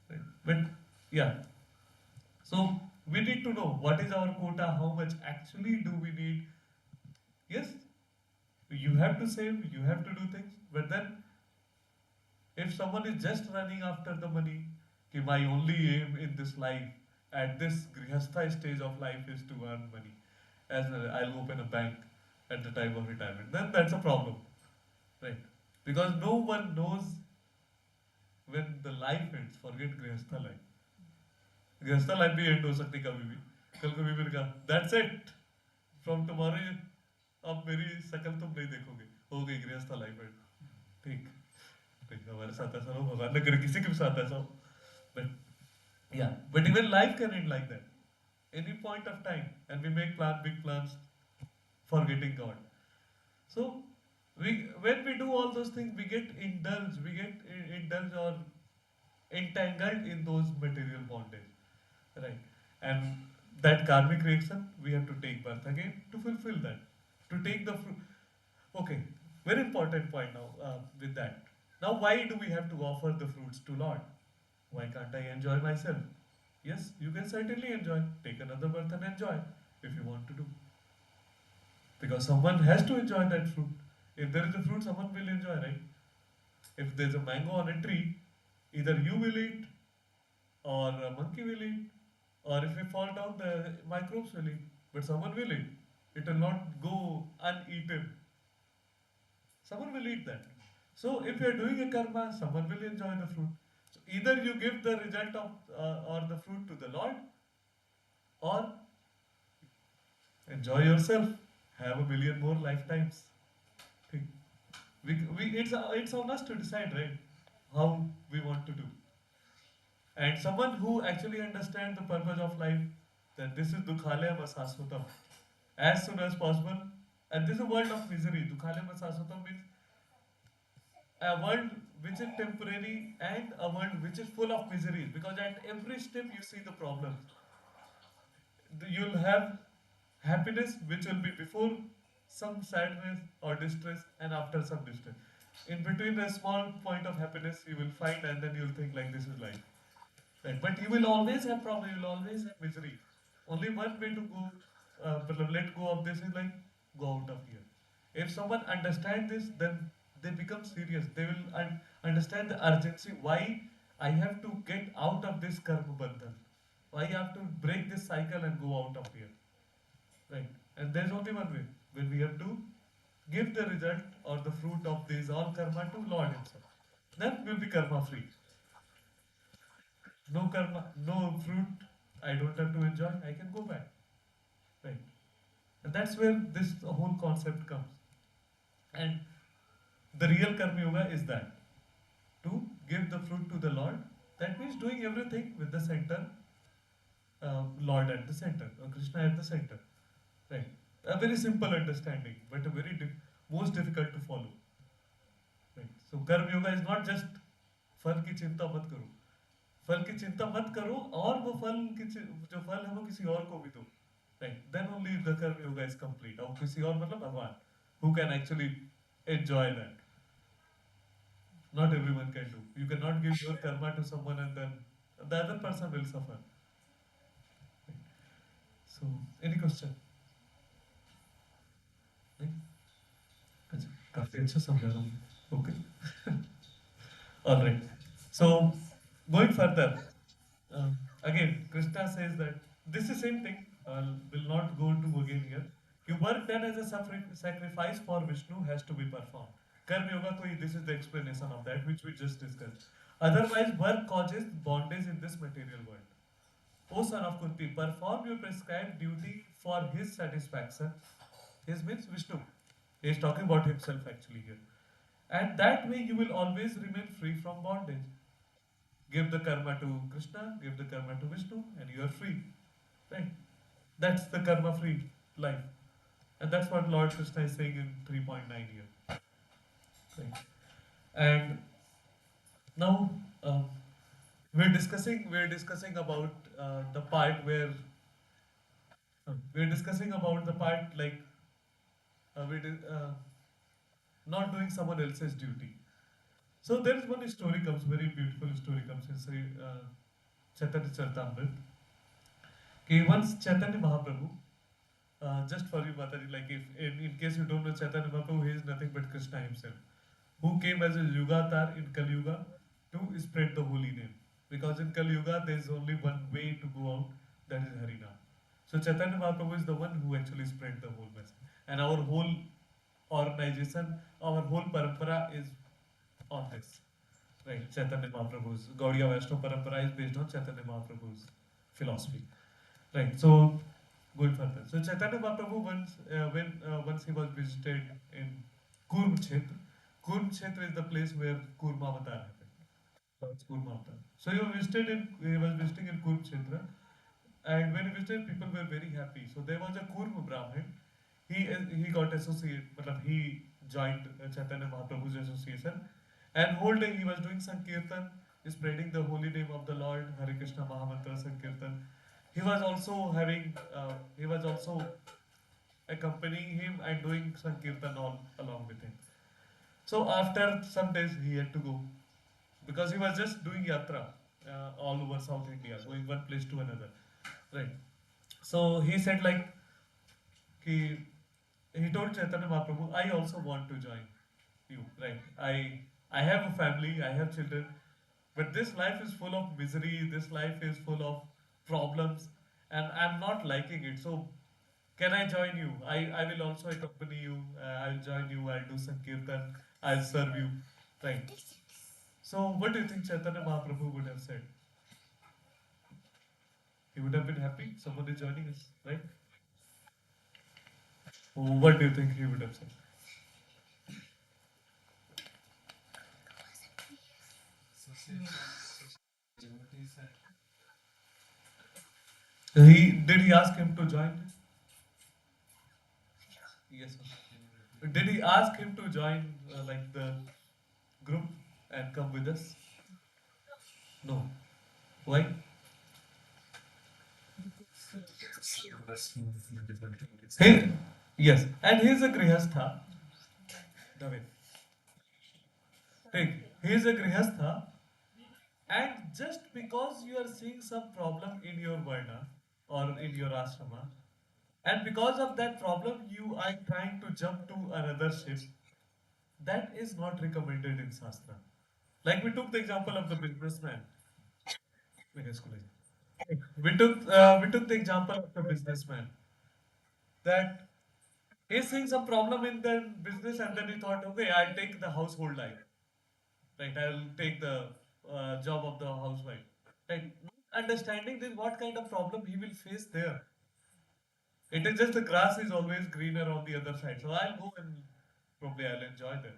Right? But yeah, so we need to know what is our quota, how much actually do we need. Yes, you have to save, you have to do things, but then if someone is just running after the money, कि my only aim in this life, at this grihastha stage of life, is to earn money, as well I'll open a bank at the time of retirement, then that's a problem, right? Because no one knows when the life ends. Forget grihastha life. गृहस्थ life भी and हो सकती कभी भी. कल कभी मैंने कहा दैट्स इट, फ्रॉम टुमारो अब मेरी शक्ल तुम नहीं देखोगे, हो गई गृहस्थ लाइफ एंड. ठीक, ठीक, हमारे साथ ऐसा हो, भगवान न करे किसी के भी साथ ऐसा हो. But yeah, but even life can end like that any point of time, and we make plan, big plans, forgetting God. So we, when we do all those things, we get indulged or entangled in those material bondage. Right? And that karmic reaction, we have to take birth again to fulfill that, to take the fruit. Okay, very important point now with that. Now, why do we have to offer the fruits to Lord? Why can't I enjoy myself? Yes, you can certainly enjoy. Take another birth and enjoy if you want to do. Because someone has to enjoy that fruit. If there is a fruit, someone will enjoy, right? If there's a mango on a tree, either you will eat, or a monkey will eat, or if you fall down, the microbes will eat. But someone will eat. It will not go uneaten. Someone will eat that. So if you are doing a karma, someone will enjoy the fruit. So either you give the result of or the fruit to the Lord, or enjoy yourself. Have a million more lifetimes. Think. It's on us to decide, right? How we want to do. And someone who actually understands the purpose of life, that this is dukhalaya masasvatam, as soon as possible. And this is a world of misery. Dukhalaya masasvatam means a world which is temporary and a world which is full of miseries. Because at every step you see the problems. You'll have happiness which will be before some sadness or distress and after some distress. In between a small point of happiness you will find, and then you'll think like this is life. Right? But you will always have problem, you will always have misery. Only one way to go, let go of this is like go out of here. If someone understands this, then they become serious. They will understand the urgency. Why I have to get out of this karma bandhan. Why I have to break this cycle and go out of here. Right? And there's only one way. When we have to give the result or the fruit of this all karma to Lord Himself. Then we'll be karma free. No karma, no fruit, I don't have to enjoy, I can go back. Right? And that's where this whole concept comes. And the real karma yoga is that, to give the fruit to the Lord. That means doing everything with the center, Lord at the center, or Krishna at the center. Right? A very simple understanding, but a very most difficult to follow. Right? So karma yoga is not just फल की चिंता मत करो, फल की चिंता मत करो, और वो फल की जो फल है वो किसी और को भी दो. Right? Then only the karma yoga is complete. और किसी और मतलब भगवान, who can actually enjoy that. Not everyone can do. You cannot give your karma to someone and then the other person will suffer. Right? So, any question? नहीं? काफी अच्छा समझा रहा हूँ. Okay. All right. So, going further, again, Krishna says that this is same thing. Will not go to again here. You work done as a sacrifice for Vishnu has to be performed. Karma yoga, this is the explanation of that which we just discussed. Otherwise, work causes bondage in this material world. O son of Kunti, perform your prescribed duty for his satisfaction. His means Vishnu. He is talking about himself actually here. And that way you will always remain free from bondage. Give the karma to Krishna, give the karma to Vishnu, and you are free. Right? That's the karma free life. And that's what Lord Krishna is saying in 3.9 here. Right? And now we're discussing about the part where we're discussing about the part like we did, not doing someone else's duty. So there is one story comes, very beautiful story comes in Sri Chaitanya Charitamrita. Okay, once Chaitanya Mahaprabhu, just for you Mataji, like if in case you don't know Chaitanya Mahaprabhu, he is nothing but Krishna himself, who came as a Yugatar in Kali Yuga to spread the holy name. Because in Kali Yuga there is only one way to go out, that is Harinam. So Chaitanya Mahaprabhu is the one who actually spread the whole message. And our whole organization, our whole parampara is on this. Right, Chaitanya Mahaprabhu's Gaudiya Vaishnava parampara is based on Chaitanya Mahaprabhu's philosophy. Right, so going further. So Chaitanya Mahaprabhu once he was visited in Kurm Kshetra. Kurm Kshetra is the place where Kurma Avatar happened. That's Kurma Avatar. So he was visiting in Kurm Kshetra, and when he visited, people were very happy. So there was a Kurma Brahmin. He got associated, he joined Chaitanya Mahaprabhu's association, and whole day he was doing Sankirtan, spreading the holy name of the Lord, Hare Krishna Mahamantra Sankirtan. He was also accompanying him and doing Sankirtan all along with him. So after some days he had to go, because he was just doing yatra all over South India, going one place to another. Right. So he said like, he told Chaitanya Mahaprabhu, I also want to join you. Right. I have a family, I have children, but this life is full of misery, this life is full of problems, and I'm not liking it. So can I join you? I will also accompany you, I'll join you, I'll do Sankirtan, I'll serve you. Right. So what do you think Chaitanya Mahaprabhu would have said? He would have been happy, someone is joining us, right? What do you think he would have said? Did he ask him to join? Yes, sir. Did he ask him to join like the group and come with us? No. Why? He, yes, and he is a grihastha. David. He is a grihastha, and just because you are seeing some problem in your varna or in your ashrama, and because of that problem you are trying to jump to another ship, that is not recommended in Shastra. Like we took the example of the businessman. We took the example of the businessman that he's seeing some problem in the business, and then he thought, okay, I'll take the household life. Right, I'll take the job of the housewife. Right, understanding this, what kind of problem he will face there. It is just the grass is always greener on the other side. So I'll go and probably I'll enjoy that.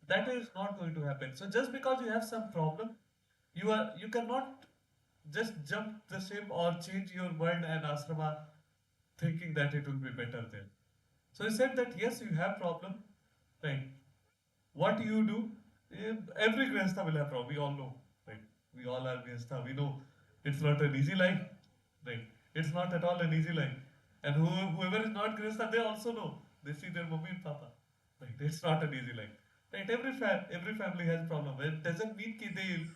That is not going to happen. So just because you have some problem, you cannot just jump the ship or change your world and asrama thinking that it will be better there. So he said that yes, you have problem, right? What you do, every grihastha will have problem. We all know, right? We all are grihastha. We know it's not an easy life, right? It's not at all an easy life. And whoever is not grihastha, they also know. They see their mummy and papa, right? It's not an easy life, right? Every family has problem. It doesn't mean that they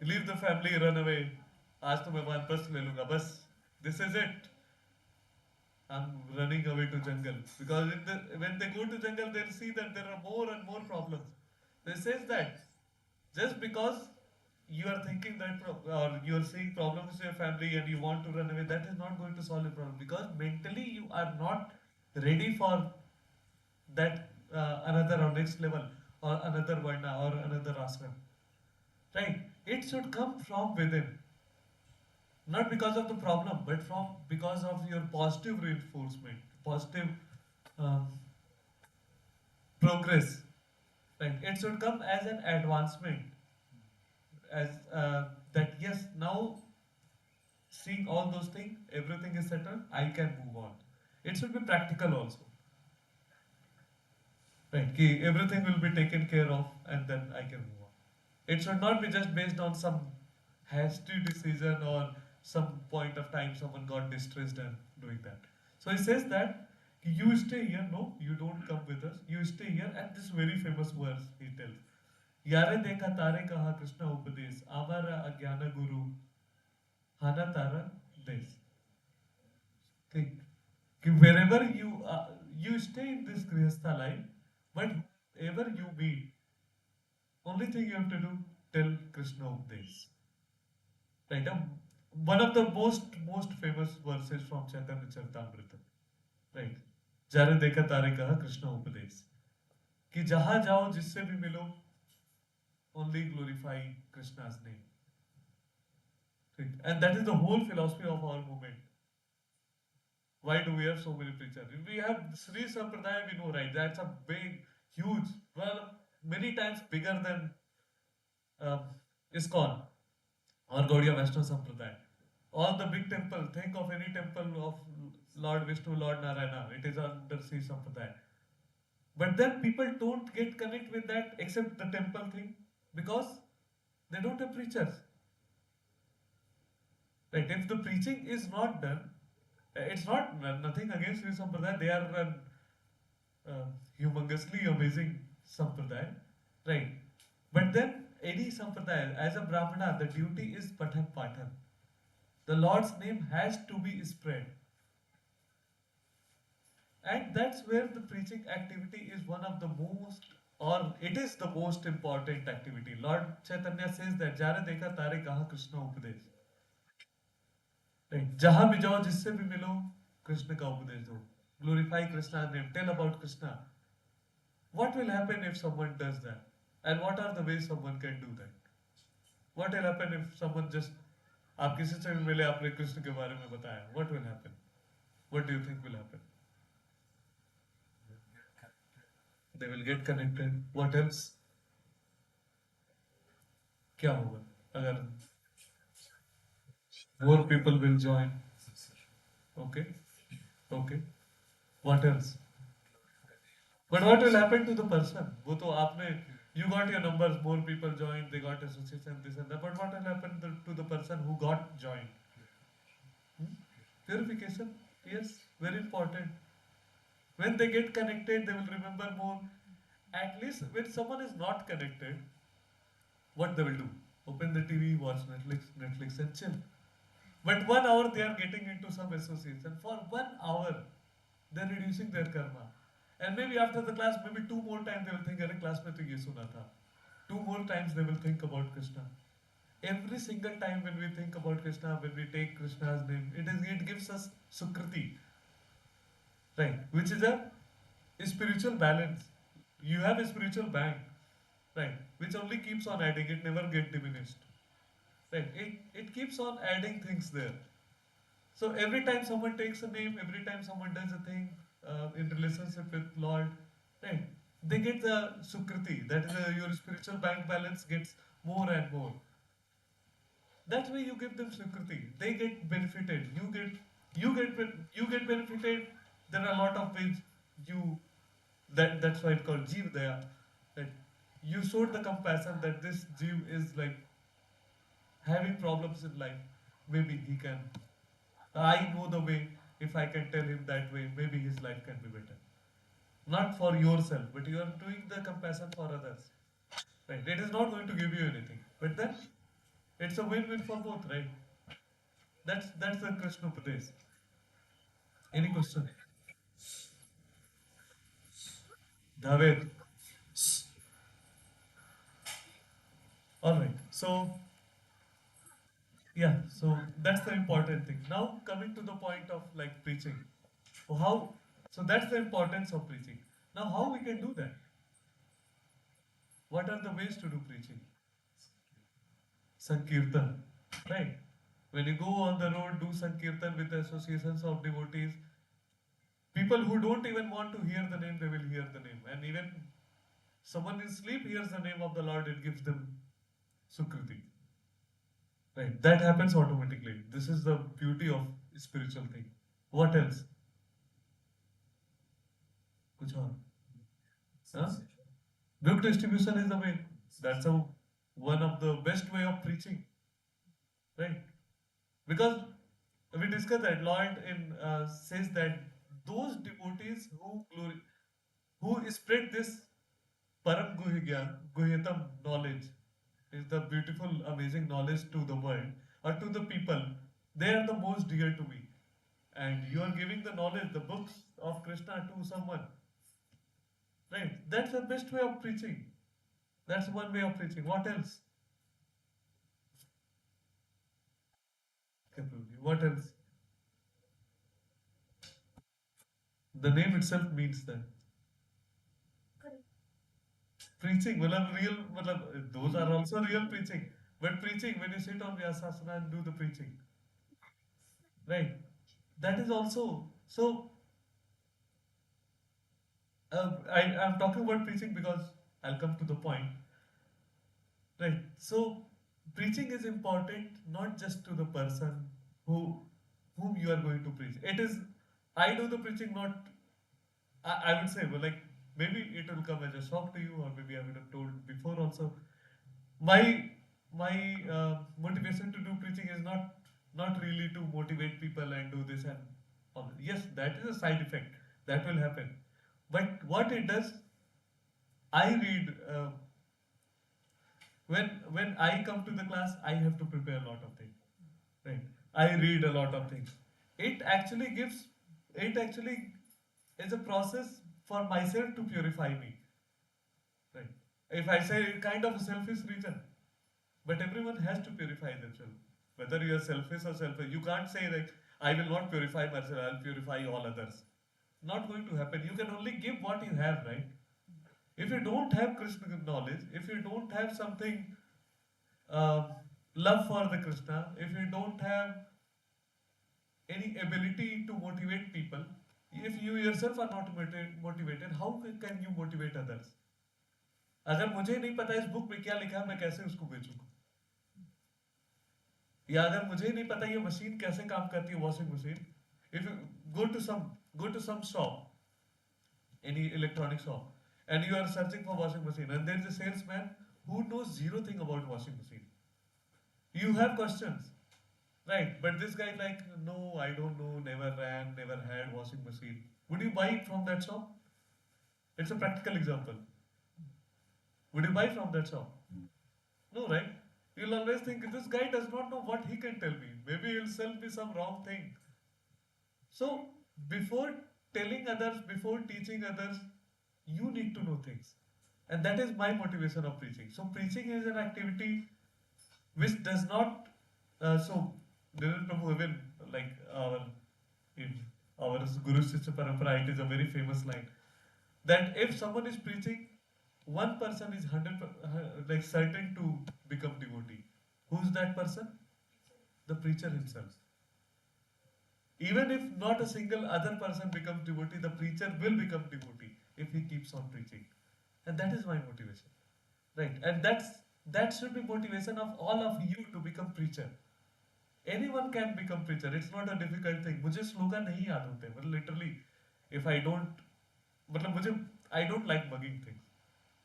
leave the family, run away. आज तो मैं वानप्रस्थ ले लूंगा बस. This is it. I'm running away to jungle, because when they go to jungle they'll see that there are more and more problems. They says that just because you are thinking that or you are seeing problems in your family and you want to run away, that is not going to solve the problem, because mentally you are not ready for that another or next level or another Varna or another ashram. Right? It should come from within. Not because of the problem, but from because of your positive reinforcement, positive um, progress. Right? It should come as an advancement, as that yes, now seeing all those things, everything is settled, I can move on. It should be practical also. Right? Ki everything will be taken care of and then I can move on. It should not be just based on some hasty decision or some point of time someone got distressed and doing that. So he says that you stay here, no, you don't come with us, you stay here, and this very famous verse he tells. यारे देखा तारे कहा कृष्ण उपदेश आवारा अज्ञान गुरु हाना तारा देश. Okay. Wherever you stay in this grihastha life, but wherever you meet, only thing you have to do, tell Krishna Upadesh. Right? One of the most famous verses from Chaitanya Charitamrita. Right? जारे देखा तारे कहा कृष्ण उपदेश कि जहां जाओ जिससे भी मिलो, only glorify Krishna's name. Right? And that is the whole philosophy of our movement. Why do we have so many preachers? We have Sri Sampradaya, we know, right? That's a big, huge, well, many times bigger than ISKCON or Gaudiya Vaishnava Sampradaya. All the big temples, think of any temple of Lord Vishnu, Lord Narayana, it is under Sri Sampradaya. But then people don't get connect with that except the temple thing because they don't have preachers. Right? If the preaching is not done, it's not nothing against Sri Sampradaya, they are an humongously amazing Sampradaya. Right? But then any Sampradaya, as a Brahmana, the duty is Pathan Pathan. The Lord's name has to be spread. And that's where the preaching activity is one of the most, or it is the most important activity. Lord Chaitanya says that Jare dekha tare kaha Krishna upadesh. Right. जहां भी जाओ जिससे भी मिलो कृष्ण का उपदेश दो. Glorify Krishna's name. Tell about Krishna. What will happen if someone does that? And what are the ways someone can do that? What will happen if someone just आप किसी से भी मिले आपने कृष्ण के बारे में बताया? What will happen? What do you think will happen? They will get connected. What else? क्या होगा? अगर more people will join. Okay. Okay. What else? But what will happen to the person? वो तो आपने you got your numbers, more people joined, they got association, this and that. But what will happen to the person who got joined? Purification. Yes, very important. When they get connected, they will remember more. At least when someone is not connected, what they will do? Open the TV, watch Netflix and chill. But 1 hour they are getting into some association. For 1 hour, they're reducing their karma. And maybe after the class, maybe 2 more times they will think, "Arey class mein to ye suna tha." 2 more times they will think about Krishna. Every single time when we think about Krishna, when we take Krishna's name, it gives us sukriti, right? Which is a spiritual balance. You have a spiritual bank, right? Which only keeps on adding; it never gets diminished, right? It keeps on adding things there. So every time someone takes a name, every time someone does a thing in relationship with Lord, right? They get the sukriti. That is your spiritual bank balance gets more and more. That way you give them sukriti. They get benefited. You get benefited. There are a lot of ways you. That's why it's called jeev daya. That you showed the compassion that this jeev is like having problems in life. Maybe he can. I know the way. If I can tell him that way, maybe his life can be better. Not for yourself, but you are doing the compassion for others. Right? It is not going to give you anything, but then it's a win-win for both, right? That's the Krishna Upadesh. Any question? Daved. All right. So yeah, so that's the important thing. Now coming to the point of like preaching. How So that's the importance of preaching. Now, how we can do that? What are the ways to do preaching? Sankirtan, right? When you go on the road, do Sankirtan with the associations of devotees. People who don't even want to hear the name, they will hear the name. And even someone in sleep hears the name of the Lord, it gives them Sukriti. Right? That happens automatically. This is the beauty of spiritual thing. What else? Kuch aur? Huh? Book distribution is the way. That's one of the best way of preaching. Right? Because we discussed that Lord says that those devotees who spread this Param Guhyatam knowledge, is the beautiful, amazing knowledge to the world or to the people, they are the most dear to me. And you are giving the knowledge, the books of Krishna to someone. Right? That's the best way of preaching. That's one way of preaching. What else? What else? The name itself means that. Preaching, those are also real preaching. But preaching, when you sit on Vyasasana and do the preaching, right? That is also so. I'm talking about preaching because I'll come to the point, right? So, preaching is important not just to the person whom you are going to preach. It is I do the preaching not. I would say, well, like maybe it will come as a shock to you, or maybe I would have told before also. My motivation to do preaching is not really to motivate people and do this and all. Yes, that is a side effect that will happen. But what it does, I read when I come to the class, I have to prepare a lot of things. Right? I read a lot of things. It actually gives. It actually is a process for myself to purify me. Right? If I say kind of a selfish reason, but everyone has to purify themselves. Whether you are selfish or selfish, you can't say like I will not purify myself, I'll purify all others. Not going to happen. You can only give what you have, right? If you don't have Krishna knowledge, if you don't have something uh, love for the Krishna, if you don't have any ability to motivate people, if you yourself are not motivated, how can you motivate others? अगर मुझे नहीं पता इस book में क्या लिखा है मैं कैसे उसको बेचूंगा या अगर मुझे नहीं पता ये मशीन कैसे काम करती है washing machine if you go to some shop any electronic shop and you are searching for washing machine and there is a salesman who knows zero thing about washing machine you have questions right but this guy like no I don't know never ran never had washing machine would you buy it from that shop it's a practical example would you buy from that shop no right you'll always think this guy does not know what he can tell me maybe he'll sell me some wrong thing so before telling others before teaching others you need to know things and that is my motivation of preaching so preaching is an activity which does not so Dhiren Prabhu even like in our Guru Shishya Parampara it is a very famous line that if someone is preaching one person is 100 like certain to become devotee who's that person the preacher himself even if not a single other person becomes devotee the preacher will become devotee if he keeps on preaching and that is my motivation right and that should be motivation of all of you to become preacher anyone can become preacher it's not a difficult thing मुझे श्लोका नहीं याद होते मतलब literally if I don't मतलब मुझे I don't like mugging things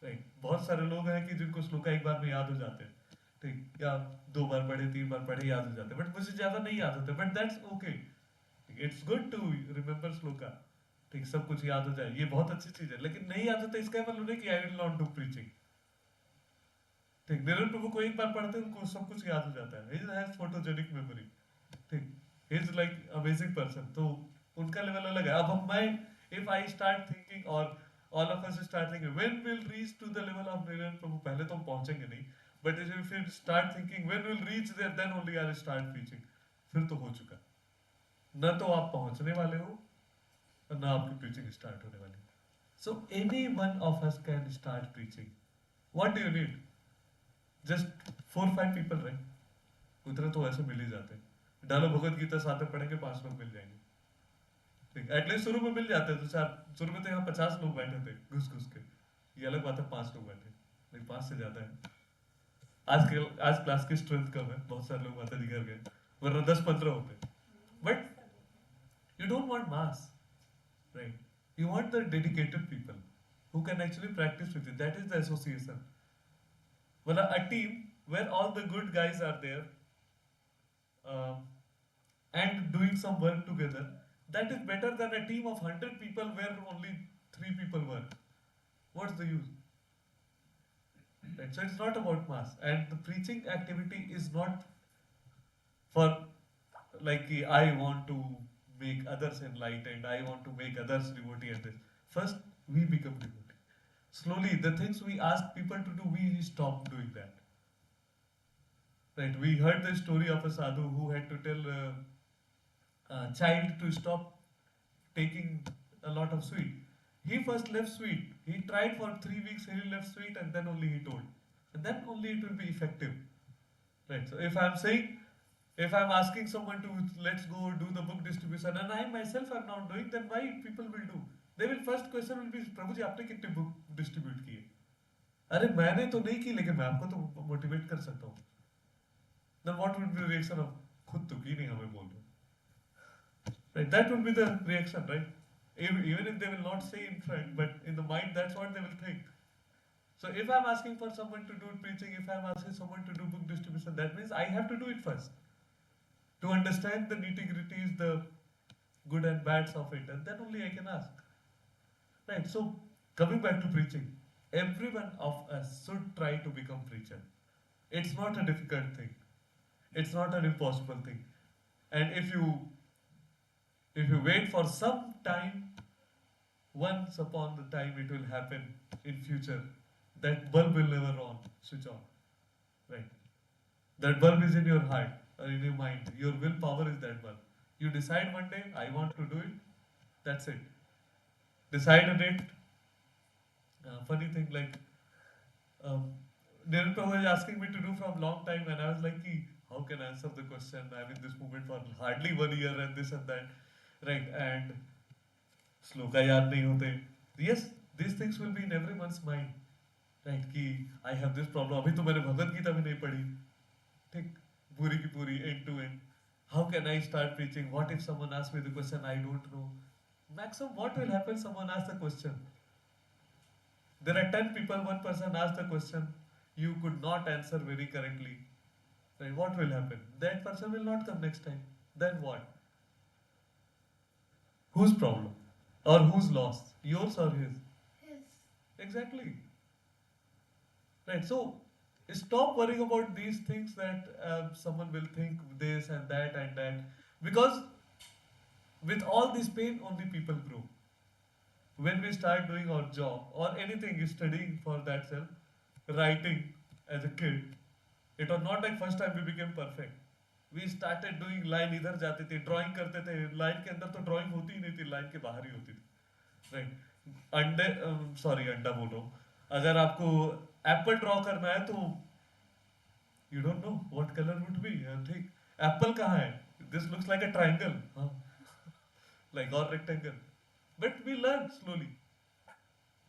right बहुत सारे लोग हैं कि जिनको श्लोका एक बार में याद हो जाते हैं ठीक या दो बार पढ़े तीन बार पढ़े याद हो जाते हैं बट मुझे ज्यादा नहीं याद होते but that's okay it's good to remember shloka ठीक सब कुछ याद हो जाए ये बहुत अच्छी चीज है लेकिन नहीं याद होता इसका मतलब नहीं कि I will not do preaching ठीक निरंतर प्रभु को एक बार पढ़ते हैं उनको सब कुछ याद हो जाता है ही हैज फोटोजेनिक मेमोरी ठीक he is like amazing person तो उनका लेवल अलग है अब हम मैं इफ आई स्टार्ट थिंकिंग और all of us start thinking when we'll reach to the level of Niran Prabhu पहले तो हम पहुंचेंगे नहीं but if you start thinking when we'll reach there then only I'll start preaching फिर तो हो चुका न तो आप पहुंचने वाले हो और ना आपकी preaching start होने वाली. So any one of us can start preaching. What do you need? Just 4-5 people, right? उतने तो ऐसे मिल ही जाते हैं. डालो भगवत गीता साथ में पढ़ेंगे 5 लोग मिल जाएंगे. ठीक, एटलीस्ट शुरू में मिल जाते हैं. तो चार शुरू में तो यहाँ 50 लोग बैठे थे घुस घुस के. ये अलग बात है 5 लोग बैठे, नहीं 5 से ज्यादा है. आज क्लास की स्ट्रेंथ कम है, बहुत सारे लोग माता जी घर गए, वरना 10-15 होते. But you don't want mass, right? You want the dedicated people who can actually practice with you. That is the association. Well, a team where all the good guys are there uh, and doing some work together, that is better than a team of 100 people where only 3 people work. What's the use? Right? So it's not about mass, and the preaching activity is not for like I want to make others enlightened, I want to make others devotee and this. First, we become devotee. Slowly, the things we ask people to do, we stop doing that. Right? We heard the story of a sadhu who had to tell a child to stop taking a lot of sweet. He first left sweet. He tried for 3 weeks, he left sweet, and then only he told. And then only it will be effective. Right? So if I'm saying, if I'm asking someone to let's go do the book distribution and I myself am not doing, then why people will do? They will first question will be, प्रभु जी आपने कितने book distribute किए? अरे मैंने तो नहीं की, लेकिन मैं आपको तो motivate कर सकता हूँ. Then what would be the reaction of खुद तो की नहीं हमें बोल रहे? Right? That will be the reaction, right? Even if they will not say in front, but in the mind that's what they will think. So if I'm asking for someone to do preaching, if I'm asking someone to do book distribution, that means I have to do it first. To understand the nitty-gritties, the good and bads of it, and then only I can ask. Right, so coming back to preaching, every one of us should try to become preacher. It's not a difficult thing. It's not an impossible thing. And if you wait for some time, once upon the time it will happen in future. That bulb will never switch on. Right? That bulb is in your heart or in your mind. Your willpower is that bulb. You decide one day, I want to do it. That's it. Decide a date. Funny thing, like Niran Prabhu is asking me to do from long time, and I was like, how can I answer the question? I'm in this movement for hardly 1 year and this and that. Right? And sloka yaad nahi hote. Yes, these things will be in everyone's mind. Right? कि I have this problem. अभी तो मैंने भगवत गीता भी नहीं पढ़ी. ठीक, पूरी की पूरी end to end. How can I start preaching? What if someone asks me the question I don't know? Maximum, what will happen? Someone asks the question. There are 10 people. One person asks the question. You could not answer very correctly. Right? What will happen? That person will not come next time. Then what? Whose problem? Or whose loss? Yours or his? His. Exactly. Right, so stop worrying about these things that someone will think this and that, because with all this pain only people grow. When we start doing our job or anything, studying for that self, writing as a kid, it was not like first time we became perfect. We started doing line इधर जाते थे, drawing करते थे, line के अंदर तो drawing होती ही नहीं थी, line के बाहर ही होती थी. Right? अंडा बोल रहा हूँ. अगर आपको एप्पल ड्रॉ करना है तो you don't know what colour would be. ठीक, एप्पल कहाँ है? This looks like a triangle, like or rectangle. But we learn slowly.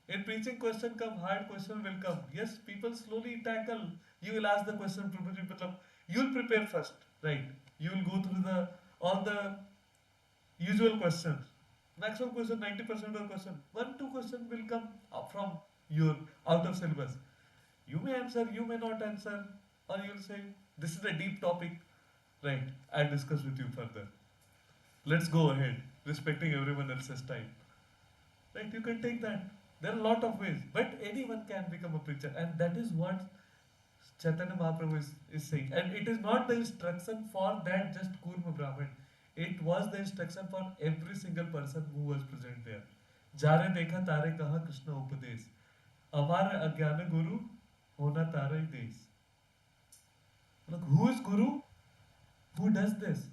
In preaching, question come, hard question will come. Yes, people slowly tackle. You will ask the question, you'll prepare first, right? You will go through all the usual questions. Maximum question, 90% of question. 1-2 question will come from your out of syllabus. You may answer, you may not answer, or you will say, this is a deep topic. Right, I'll discuss with you further. Let's go ahead, respecting everyone else's time. Right, you can take that. There are a lot of ways, but anyone can become a preacher, and that is what Chaitanya Mahaprabhu is saying. And it is not the instruction for that just Kurma Brahmin. It was the instruction for every single person who was present there. Jare dekha tare kaha Krishna upadesh. Amar agyana guru hona tare desh. Look, who is guru? Who does this?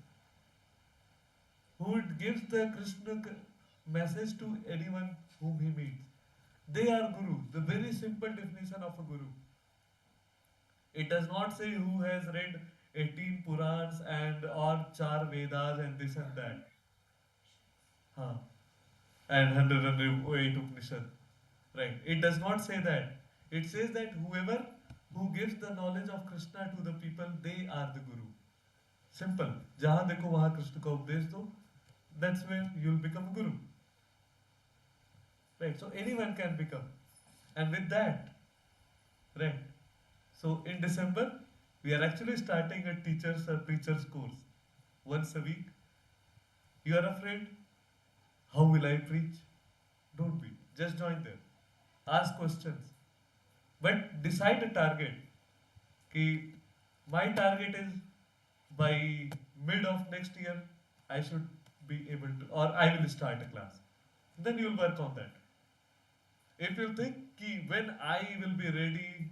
Who gives the Krishna message to anyone whom he meets. They are Guru, the very simple definition of a Guru. It does not say who has read 18 Purans and or 4 Vedas and this and that. Huh. And 108 Upanishad. Right. It does not say that. It says that whoever who gives the knowledge of Krishna to the people, they are the Guru. Simple. जहाँ देखो वहाँ कृष्ण का उपदेश दो. That's where you'll become a Guru. Right. So anyone can become. And with that, right. So in December, we are actually starting a teachers or preachers course. Once a week. You are afraid? How will I preach? Don't be. Just join there. Ask questions. But decide a target. Ki my target is by mid of next year, I should be able to, or I will start a class. Then you will work on that. If you think ki when I will be ready,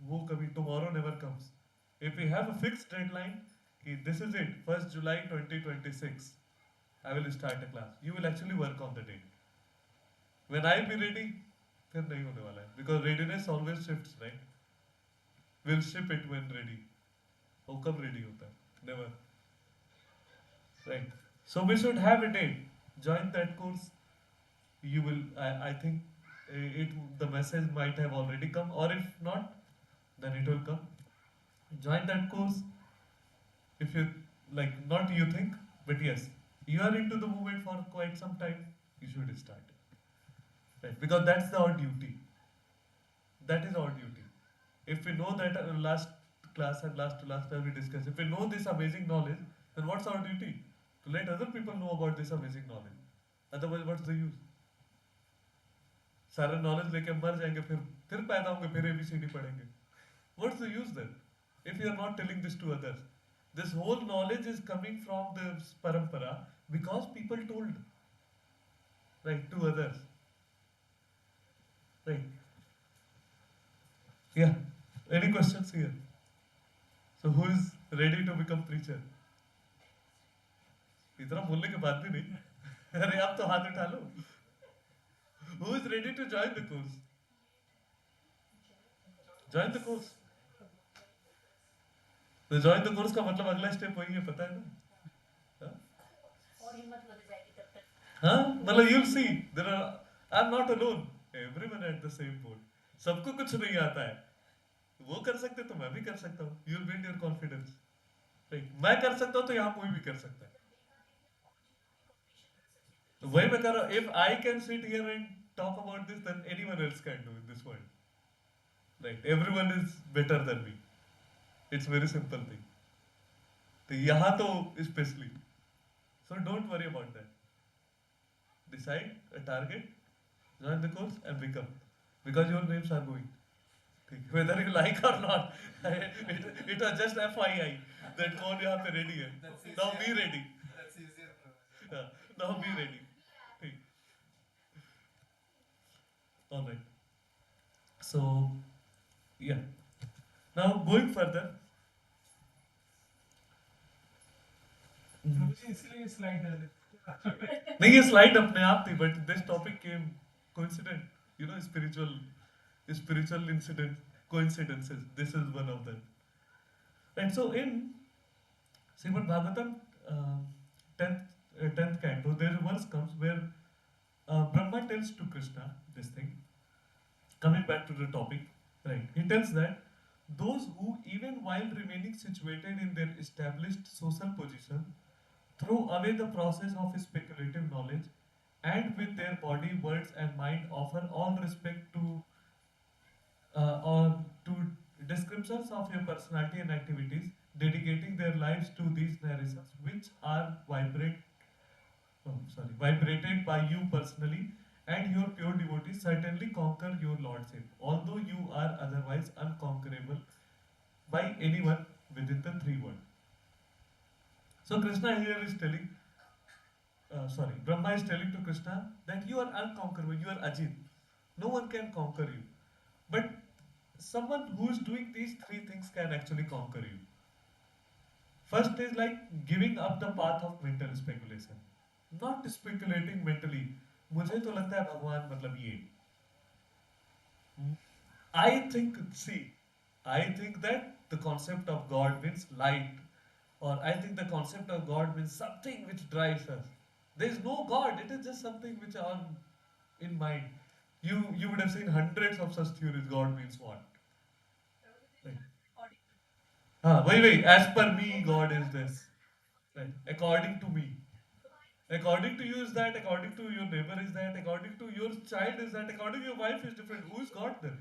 wo kabhi tomorrow never comes. If we have a fixed deadline, ki this is it, 1st July 2026, I will start a class. You will actually work on the date. When I will be ready, फिर नहीं होने वाला है. Because readiness always shifts, right? We'll ship it when ready. वो कब ready होता है? Never. Right. So we should have a date. Join that course. You will. I think the message might have already come, or if not, then it will come. Join that course. If you like, not you think, but yes, you are into the movement for quite some time. You should start. Right, because that's our duty. That is our duty. If we know that last class and last to last time we discussed, if we know this amazing knowledge, then what's our duty? To let other people know about this amazing knowledge. Otherwise, what's the use? सारा knowledge लेके मर जाएंगे फिर पैदा होंगे फिर ABCD पढ़ेंगे. What's the use then? If you are not telling this to others, this whole knowledge is coming from the parampara because people told, right, to others. Right. Yeah. Any questions here? So who is ready to become preacher? इतना बोलने के बाद भी नहीं. अरे आप तो हाथ उठा लो. Who is ready to join the course? Join the course. तो join the course का मतलब अगला स्टेप वही है, पता है ना? और हिम्मत लग जाएगी तब तक. हाँ, मतलब you'll see. I'm not alone. Everyone at the same boat. सबको कुछ नहीं आता है. वो कर सकते तो मैं भी कर सकता हूँ. You'll build your confidence. Right. मैं कर सकता हूँ तो यहाँ कोई भी कर सकता है. तो वही मैं कर रहा हूँ. If I can sit here and talk about this, then anyone else can do in this world. Right. Everyone is better than me. It's very simple thing. तो यहाँ तो especially. So don't worry about that. Decide a target, join the course and become. Because your names are going. Whether you like or not. it was just FYI that कौन यहाँ पे ready है. Now be ready. That's easier. Yeah, now be ready. All right. So, yeah. Now going further. मुझे इसलिए slide डाले. नहीं ये slide अपने आप थी, but this topic came coincident. You know, spiritual incident coincidences. This is one of them. And so in Srimad Bhagavatam, 10th canto, there a verse comes where Brahma tells to Krishna this thing. Coming back to the topic, right? He tells that those who, even while remaining situated in their established social position, throw away the process of speculative knowledge and with their body, words, and mind offer all respect to descriptions of your personality and activities, dedicating their lives to these narrations, which are vibrated by you personally, and your pure devotees certainly conquer your lordship, although you are otherwise unconquerable by anyone within the three worlds. So Krishna here is telling, Brahma is telling to Krishna that you are unconquerable, you are Ajit. No one can conquer you. But someone who is doing these three things can actually conquer you. First is like giving up the path of mental speculation. not speculating mentally. मुझे तो लगता है भगवान मतलब ये. I think, see, I think that the concept of God means light, or I think the concept of God means something which drives us. There is no God, it is just something which are in mind. You would have seen hundreds of such theories. God means what? Right. Wait, as per me, God is this. Right. According to me. According to you is that, according to your neighbor is that, according to your child is that, according to your wife is different. Who is God then?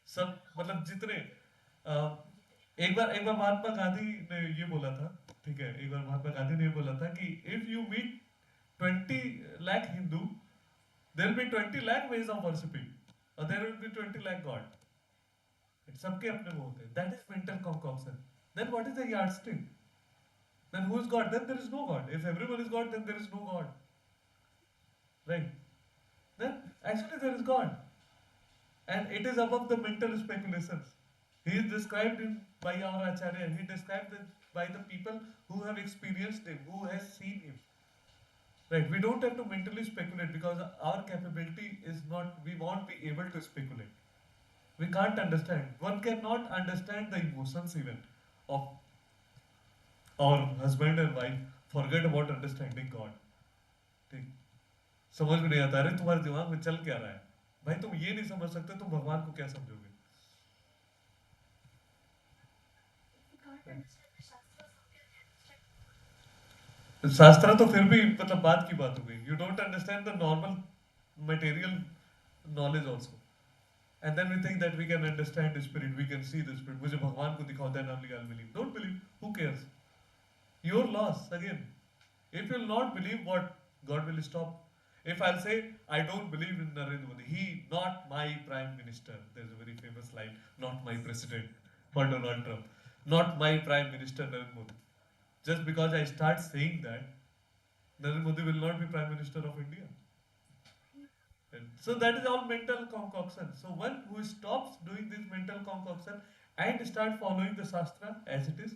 सब मतलब जितने एक बार महात्मा गांधी ने ये बोला था, ठीक है, एक बार महात्मा गांधी ने ये बोला था कि if you meet 20 lakh Hindu, there will be 20 lakh ways of worshipping, or there will be 20 lakh God. सबके अपने वो होते हैं. That is mental concoction. Then what is the yardstick? Then who is God? Then there is no God. If everyone is God, then there is no God. Right? Then actually there is God. And it is above the mental speculations. He is described by our Acharya. He described by the people who have experienced him, who has seen him. Right? We don't have to mentally speculate because our capability is not, we won't be able to speculate. We can't understand. One cannot understand the emotions even of our husband and wife. Forget about understanding God. ठीक, समझ में नहीं आता, अरे तुम्हारे दिमाग में चल क्या रहा है भाई, तुम ये नहीं समझ सकते, तुम भगवान को क्या समझोगे? शास्त्र तो फिर भी मतलब बात की बात हो गई. You don't understand the normal material knowledge also. And then we think that we can understand the spirit, we can see the spirit. मुझे भगवान को दिखाओ, then only I'll believe. Don't believe. Who cares? Your loss again. If you'll not believe, what? God will stop. If I'll say I don't believe in Narendra Modi, he not my prime minister. There's a very famous line, not my president, for Donald Trump, not my prime minister Narendra Modi. Just because I start saying that, Narendra Modi will not be prime minister of India. And so that is all mental concoction. So one who stops doing this mental concoction and start following the Shastra as it is,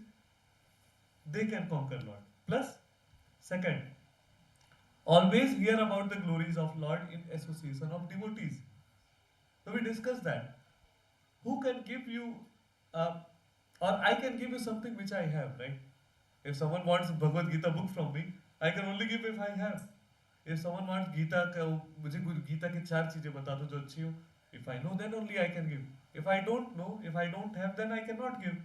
they can conquer Lord. Plus, second, always hear about the glories of Lord in association of devotees. So we discussed that. Who can give you, or I can give you something which I have, right? If someone wants Bhagavad Gita book from me, I can only give if I have. If someone wants Gita, मुझे गीता की 4 चीजें बता दो जो अच्छी हो. If I know, then only I can give. If I don't know, if I don't have, then I cannot give.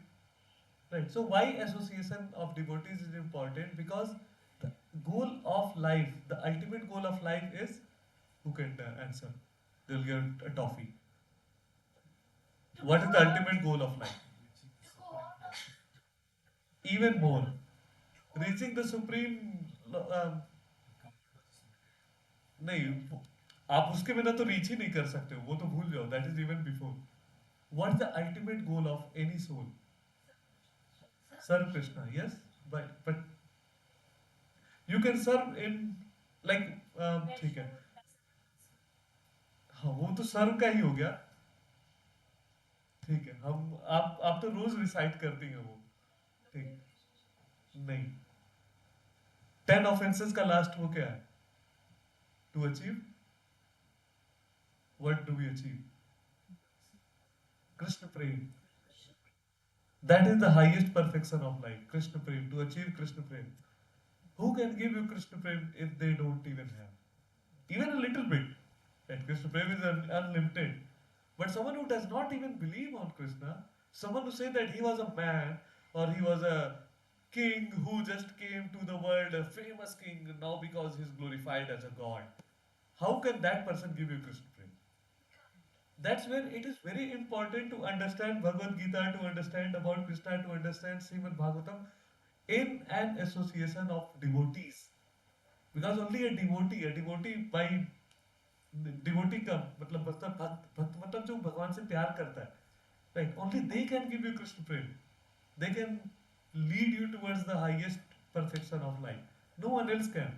Right. So why association of devotees is important? Because the goal of life, the ultimate goal of life is, who can answer? They'll get a toffee. What is the ultimate goal of life? Even more. Reaching the supreme. नहीं, आप उसके बिना तो reach ही नहीं कर सकते हो, वो तो भूल जाओ. That is even before. What is the ultimate goal of any soul? Serve Krishna, yes, but you can serve in like ठीक है, हाँ वो तो सर्व का ही हो गया. ठीक है, हम आप तो रोज रिसाइट करती हैं वो. ठीक, नहीं, 10 ऑफेंसेस का लास्ट वो क्या है? To achieve, what do we achieve? Krishna Prem. That is the highest perfection of life. Krishna Prem. To achieve Krishna Prem. Who can give you Krishna Prem if they don't even have? Even a little bit. And Krishna Prem is unlimited. But someone who does not even believe on Krishna, someone who says that he was a man or he was a king who just came to the world, a famous king, now because he is glorified as a god, how can that person give you Krishna Prem? That's where it is very important to understand Bhagavad Gita, to understand about Krishna, to understand Srimad Bhagavatam in an association of devotees. Because only a devotee by devotee का मतलब भक्त मतलब जो भगवान से प्यार करता है, right? Only they can give you Krishna Prem. They can lead you towards the highest perfection of life. No one else can.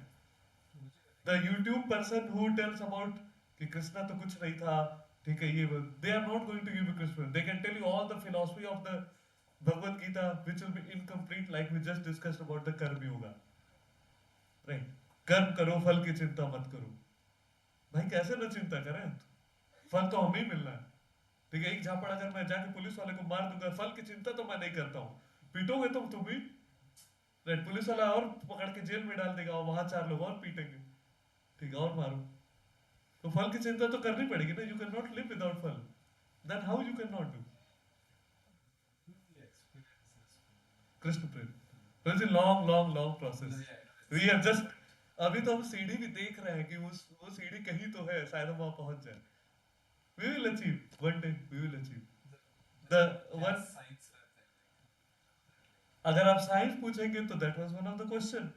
The YouTube person who tells about कि कृष्णा तो कुछ नहीं था, ठीक है ये, they are not going to give you Krishna. They can tell you all the philosophy of the Bhagavad Gita which will be incomplete, like we just discussed about the Karma Yoga. Right, कर्म करो फल की चिंता मत करो। भाई कैसे ना चिंता करें, फल तो हमें ही मिलना है। ठीक है, एक झापड़ अगर मैं जाके पुलिस वाले को मार दूंगा, फल की चिंता तो मैं नहीं करता हूँ, पीटोगे तुम भी, राइट, पुलिस वाला और पकड़ के जेल में डाल देगा और वहां 4 लोग और पीटेंगे, ठीक है, और मारो। तो फल की चिंता तो करनी पड़ेगी ना, you can not live without फल, then how you can not do Krishna प्रेम। तो it's a long long long process. We have just, अभी तो हम सीढ़ी भी देख रहे हैं कि वो सीढ़ी कहीं तो है, शायद हम वहां पहुंच जाए। We will achieve, one day we will achieve. The one, अगर आप साइंस पूछेंगे तो that was one of the question,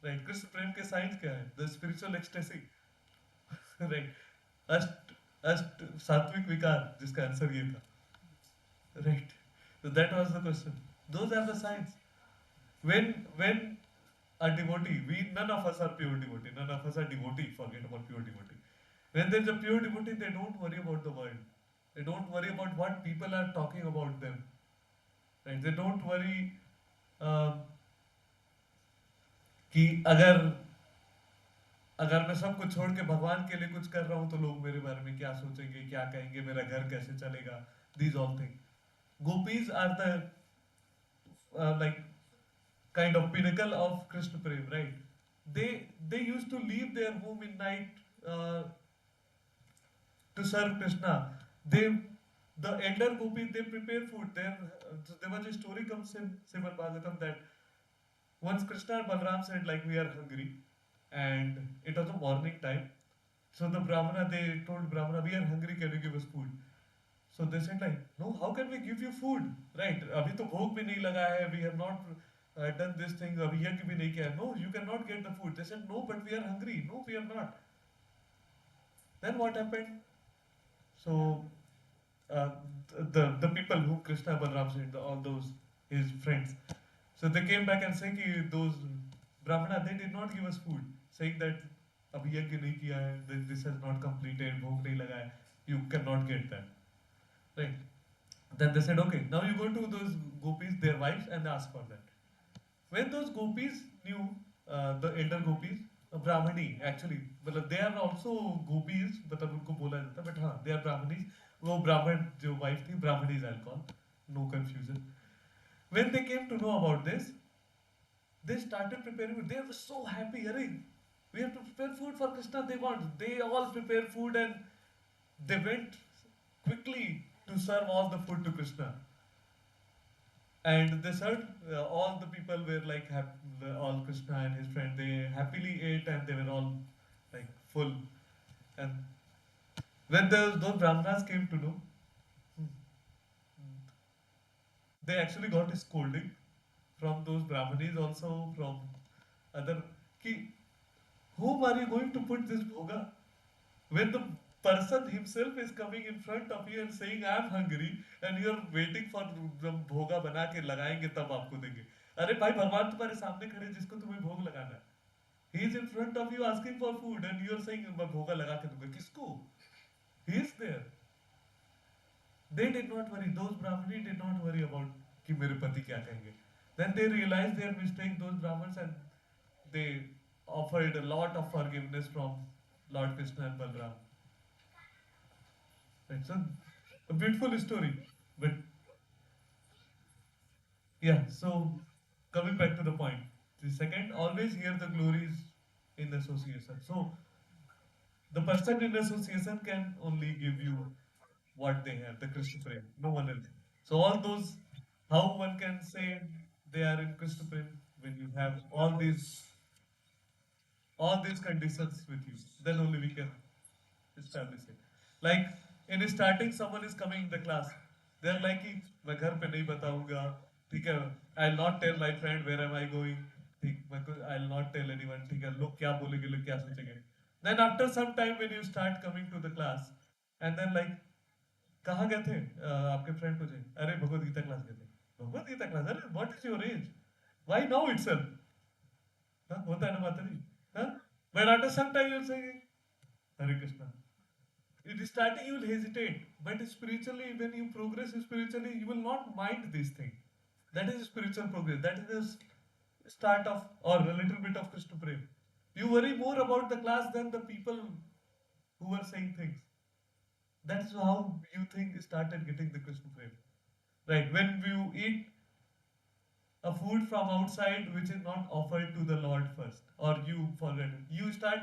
right? Krishna प्रेम के साइंस क्या है? The spiritual ecstasy, right? अष्ट अष्ट सात्विक विकार, जिसका आंसर ये था, right? So that was the question. Those are the signs. When a devotee, we none of us are pure devotee, none of us are devotee, forget about pure devotee. When there's a pure devotee, they don't worry about the world, they don't worry about what people are talking about them, right? They don't worry uh, कि अगर मैं सब कुछ छोड़ के भगवान के लिए कुछ कर रहा हूं तो लोग मेरे बारे में क्या सोचेंगे, क्या कहेंगे, मेरा घर कैसे चलेगा, these all things. Gopis are the like kind of pinnacle of Krishna Prem, right? They used to leave their home in night uh, to serve Krishna. They, the elder gopis, they prepare food. There was a story comes in Srimad Bhagavatam that once Krishna and Balram said like we are hungry, and it was a morning time. So the Brahmana, they told Brahmana, we are hungry, can you give us food? So they said like, no, how can we give you food? Right? अभी तो भोग भी नहीं लगा है. We have not done this thing. अभी यज्ञ भी नहीं किया है. No, you cannot get the food. They said no, but we are hungry. No, we are not. Then what happened? So uh, the people who Krishna Balram said, all those his friends, so they came back and saying कि those Brahmana, they did not give us food, saying that अभी यज्ञ नहीं किया है, this has not completed, भोग नहीं लगा है, you cannot get that, right? Then they said, okay, now you go to those gopis, their wives, and ask for that. When those gopis knew, the elder gopis, brahmani actually, मतलब they are also gopis, मतलब उनको बोला जाता है, but हाँ, they are brahmanis. वो ब्राह्मण जो wife थी, brahmanis I'll call, no confusion. When they came to know about this, they started preparing food. They were so happy. Arey, we have to prepare food for Krishna. They want. They all prepared food and they went quickly to serve all the food to Krishna. And they served, all the people were like all Krishna and his friend. They happily ate and they were all like full. And when those brahmanas came to know, they actually got a scolding from those brahmanis also, from other. Ki, whom are you going to put this bhoga? When the person himself is coming in front of you and saying I am hungry and you are waiting for जब भोगा बना के लगाएंगे तब आपको देंगे. अरे भाई, भगवान तुम्हारे सामने खड़े हैं, जिसको तुम्हें भोग लगाना है. He is in front of you asking for food and you are saying मैं भोगा लगा के दूंगा. किसको? He is there. They did not worry. Those brahmani did not worry about कि मेरे पति क्या कहेंगे. Then they realized their mistake, those brahmins, and they offered a lot of forgiveness from Lord Krishna and Balram. Right, so a beautiful story. But yeah, so coming back to the point. The second, always hear the glories in association. So the person in association can only give you what they have, the Krishna Prem, no one else. So all those, how one can say they are in Krishna Prem when you have all these conditions with you, then only we can establish it. Like in starting, someone is coming in the class, they're like कि मैं घर पे नहीं बताऊंगा, ठीक है, I'll not tell my friend where am I going, ठीक, I'll not tell anyone, ठीक है, लोग क्या बोलेंगे, लोग क्या सोचेंगे. Then after some time when you start coming to the class, and then like कहाँ गए थे आपके फ्रेंड पूछे, अरे भगवत गीता क्लास गए थे. भगवत गीता क्लास, अरे what is your age, why now itself. होता है ना माता जी. But after some time you will say Hare Krishna. It is starting, you will hesitate, but spiritually, when you progress spiritually, you will not mind this thing. That is spiritual progress. That is start of or a little bit of Krishna Prem. You worry more about the class than the people who are saying things. That's how you think started getting the Krishna Prem. Right? When you eat a food from outside which is not offered to the Lord first, or you forget it, you start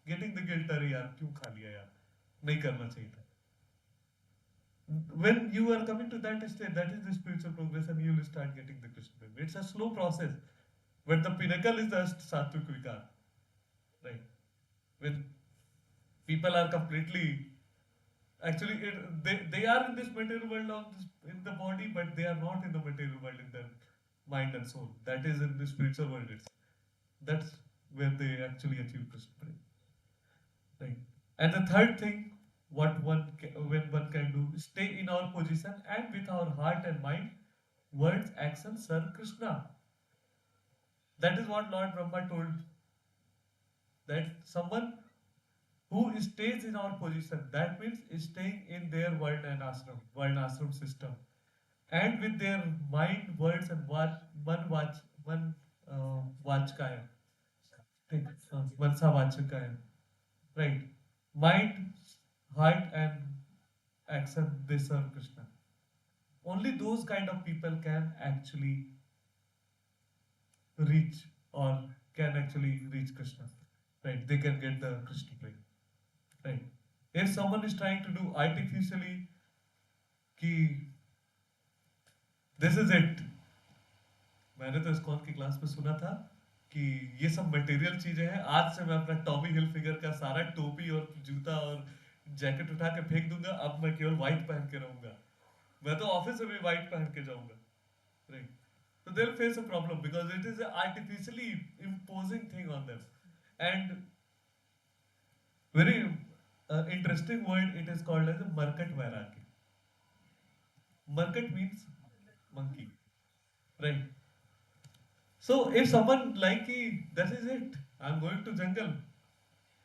getting the guilt. अरे यार क्यों खा लिया यार, नहीं करना चाहिए था. When you are coming to that state, that is the spiritual progress, and you will start getting the Krishna Prem. It's a slow process, but the pinnacle is the sattvic vikar. Right? When people are completely actually they are in this material world of this, in the body, but they are not in the material world in their mind and soul. That is in the spiritual world. That's where they actually achieve Krishna Prem. Right? And the third thing, what when one can do, stay in our position and with our heart and mind, words, actions serve Krishna. That is what Lord Brahma told. That someone who stays in our position, that means staying in their Varnashram system, and with their mind, words, and vachkaya, mansa vachkaya, right? Mind, heart, and action, they serve Krishna. Only those kind of people can actually reach or can actually reach Krishna, right? They can get the Krishna Prem. Right. If someone is trying to do artificially, कि this is it. मैंने तो ISKCON की class में सुना था कि ये सब मटेरियल चीजें हैं, आज से मैं अपना टॉमी हिल फिगर का सारा टोपी और जूता और जैकेट उठा के फेंक दूंगा, अब मैं केवल व्हाइट पहन के रहूंगा, मैं तो ऑफिस में भी व्हाइट पहन के जाऊंगा. Right. So they'll face a problem because it is an artificially imposing thing on them. And very interesting word, it is called as a Markat Vairagya. Markat means monkey, right? So if someone like that is it, I'm going to jungle.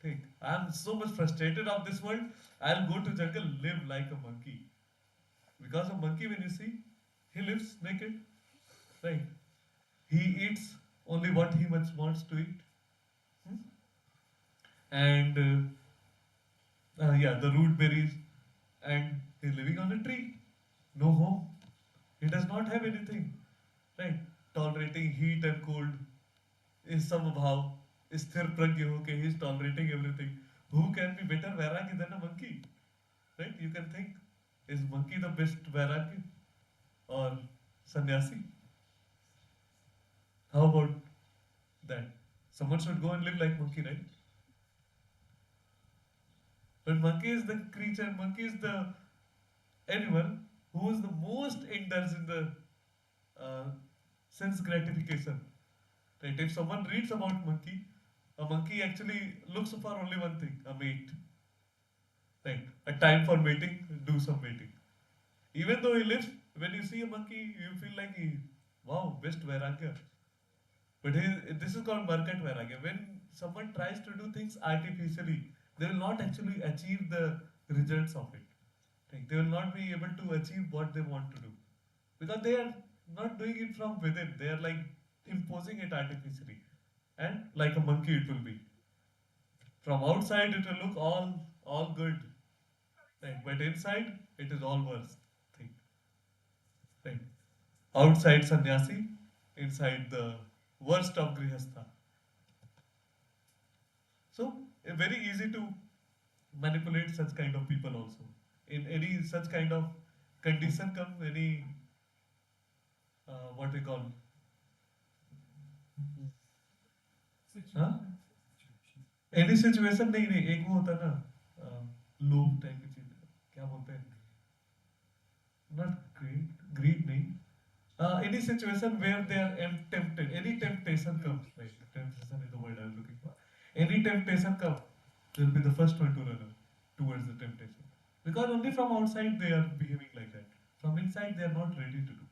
Think, I'm so much frustrated of this world, I'll go to jungle, live like a monkey. Because a monkey, when you see, he lives naked, right? He eats only what he much wants to eat. And the root berries, and he's living on a tree. No home. He does not have anything, right? Tolerating heat and cold is samabhav, is sthir pragya hoke, he's tolerating everything. Who can be better vairagya than a monkey? Right? You can think, is monkey the best vairagya or sannyasi? How about that? Someone should go and live like monkey, right? But monkey is the creature, monkey is the animal who is the most indulged in the sense gratification. Right? If someone reads about monkey, a monkey actually looks for only one thing, a mate. Right? A time for mating, do some mating. Even though he lives, when you see a monkey, you feel like, wow, best vairagya. But this is called Markat Vairagya. When someone tries to do things artificially, they will not actually achieve the results of it. Like, they will not be able to achieve what they want to do. Because they are not doing it from within. They are like imposing it artificially. And like a monkey it will be. From outside it will look all good. Right? But inside it is all worse thing. Right? Outside sannyasi, inside the worst of grihastha. So very easy to manipulate such kind of people also. In any such kind of condition come any what we call हाँ? Any situation नहीं एक वो होता है ना लोभ type की चीज क्या बोलते हैं not greed नहीं any situation where they are tempted, any temptation comes, right? Temptation is the word I was looking for. Any temptation comes, they will be the first one to run towards the temptation. Because only from outside they are behaving like that. From inside they are not ready to do.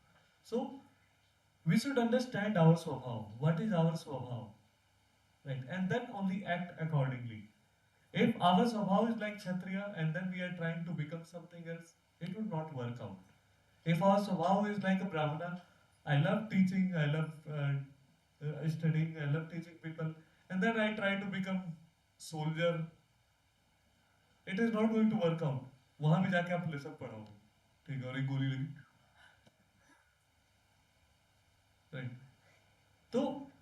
So we should understand our swabhav. What is our swabhav? Right? And then only act accordingly. If our swabhav is like Kshatriya and then we are trying to become something else, it will not work out. If our swabhav is like a Brahmana, I love teaching, I love studying, I love teaching people, and then I try to become soldier. It is not going to work out. वहां भी जाके आप lesson पढ़ोगे, ठीक है, और एक गोली लगी, right? So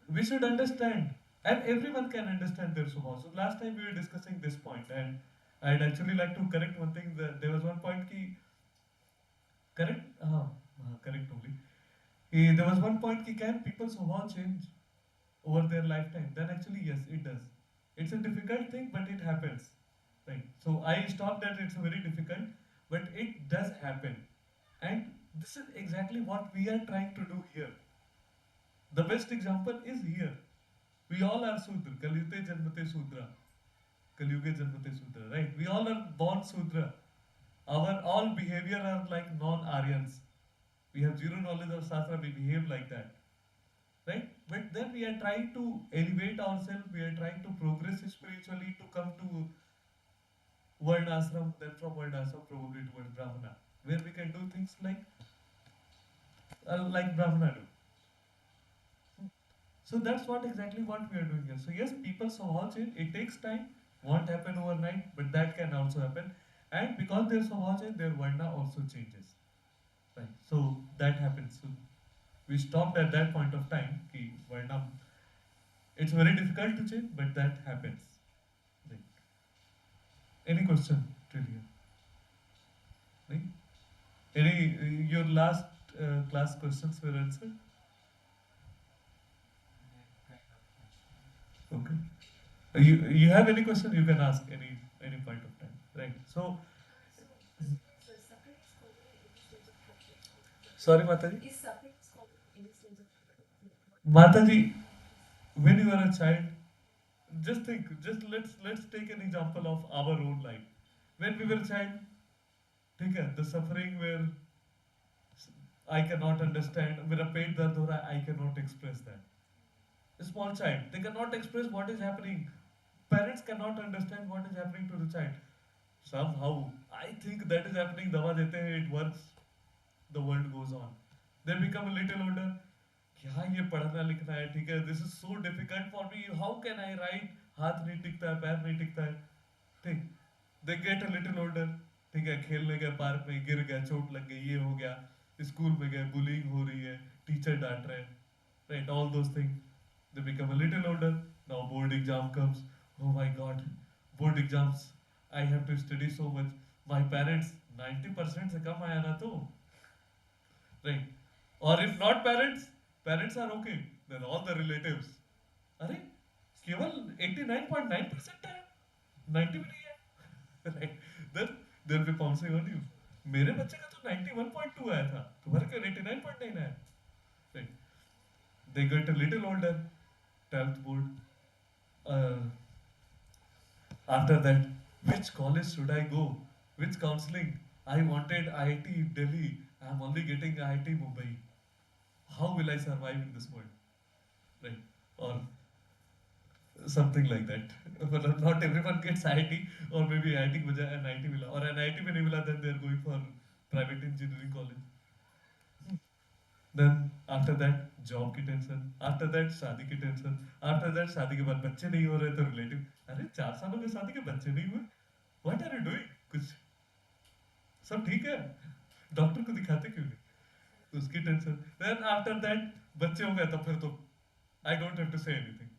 we should understand, and everyone can understand their swabha. So last time we were discussing this point, and I'd actually like to correct one thing. That there was one point ki correct, correct only. There was one point ki can people's swabha change over their lifetime? Then actually yes, it does. It's a difficult thing, but it happens, right? So I stopped that it's very difficult, but it does happen, and this is exactly what we are trying to do here. The best example is here. We all are Sudra. Kalyute Janmate Sudra. Kalyuge Janmate Sudra. Right? We all are born Sudra. Our all behavior are like non-Aryans. We have zero knowledge of Shastra. We behave like that. Right? But then we are trying to elevate ourselves. We are trying to progress spiritually to come to Varnashram. Then from Varnashram probably towards Brahmana, where we can do things like Brahmana do. So that's what exactly what we are doing here. So yes, people swabha change. It takes time. Won't happen overnight, but that can also happen. And because their swabha change, their varna also changes. Right. So that happens. So we stopped at that point of time. Ki varna, it's very difficult to change, but that happens. Right. Any question till here? Right. Any your last class questions were answered? Okay. You have any question? You can ask any point of time, right? So sorry, Mataji. Mataji, when you are a child, just think. Let's take an example of our own life. When we were a child, ठीक है, the suffering where I cannot understand. मेरा पेट दर्द हो रहा है, I cannot express that. A small child, they cannot express what is happening. Parents cannot understand what is happening to the child. Somehow, I think that is happening. Dawa dete hain, it works. The world goes on. They become a little older. क्या ये पढ़ना लिखना है, ठीक है? This is so difficult for me. How can I write? हाथ नहीं टिकता है, पैर नहीं टिकता है, ठीक? They get a little older. ठीक है, खेलने गए पार्क में, गिर गया, चोट लग गई, ये हो गया, स्कूल में गए, बुलिंग हो रही है, टीचर डांट रहे हैं, right? All those things. They become a little older. Now board exam comes. Oh my God, board exams. I have to study so much. My parents 90% से कम आया ना तो, right? Or if not parents, parents are okay. Then all the relatives. अरे केवल 89.9% है, 90 भी नहीं है, right? Then they'll be pouncing on you. मेरे बच्चे का तो 91.2 आया था, तुम्हारे क्यों 89.9 आया, right? They get a little older. 12th board. After that, which college should I go? Which counseling? I wanted IIT Delhi. I am only getting IIT Mumbai. How will I survive in this world? Right? Or something like that. But not everyone gets IIT, or maybe IIT की बजाय NIT मिला, और NIT में नहीं मिला, then they are going for private engineering college. Then after that job की tension, after that शादी की टेंशन, after that शादी के बाद बच्चे नहीं हो रहे तो रिलेटिव, अरे 4 सालों में शादी के बच्चे नहीं हुए, what are you doing? कुछ सब ठीक है, डॉक्टर को दिखाते क्यों नहीं, तो उसकी टेंशन. Then after that बच्चे हो गए तो फिर तो I don't have to say anything.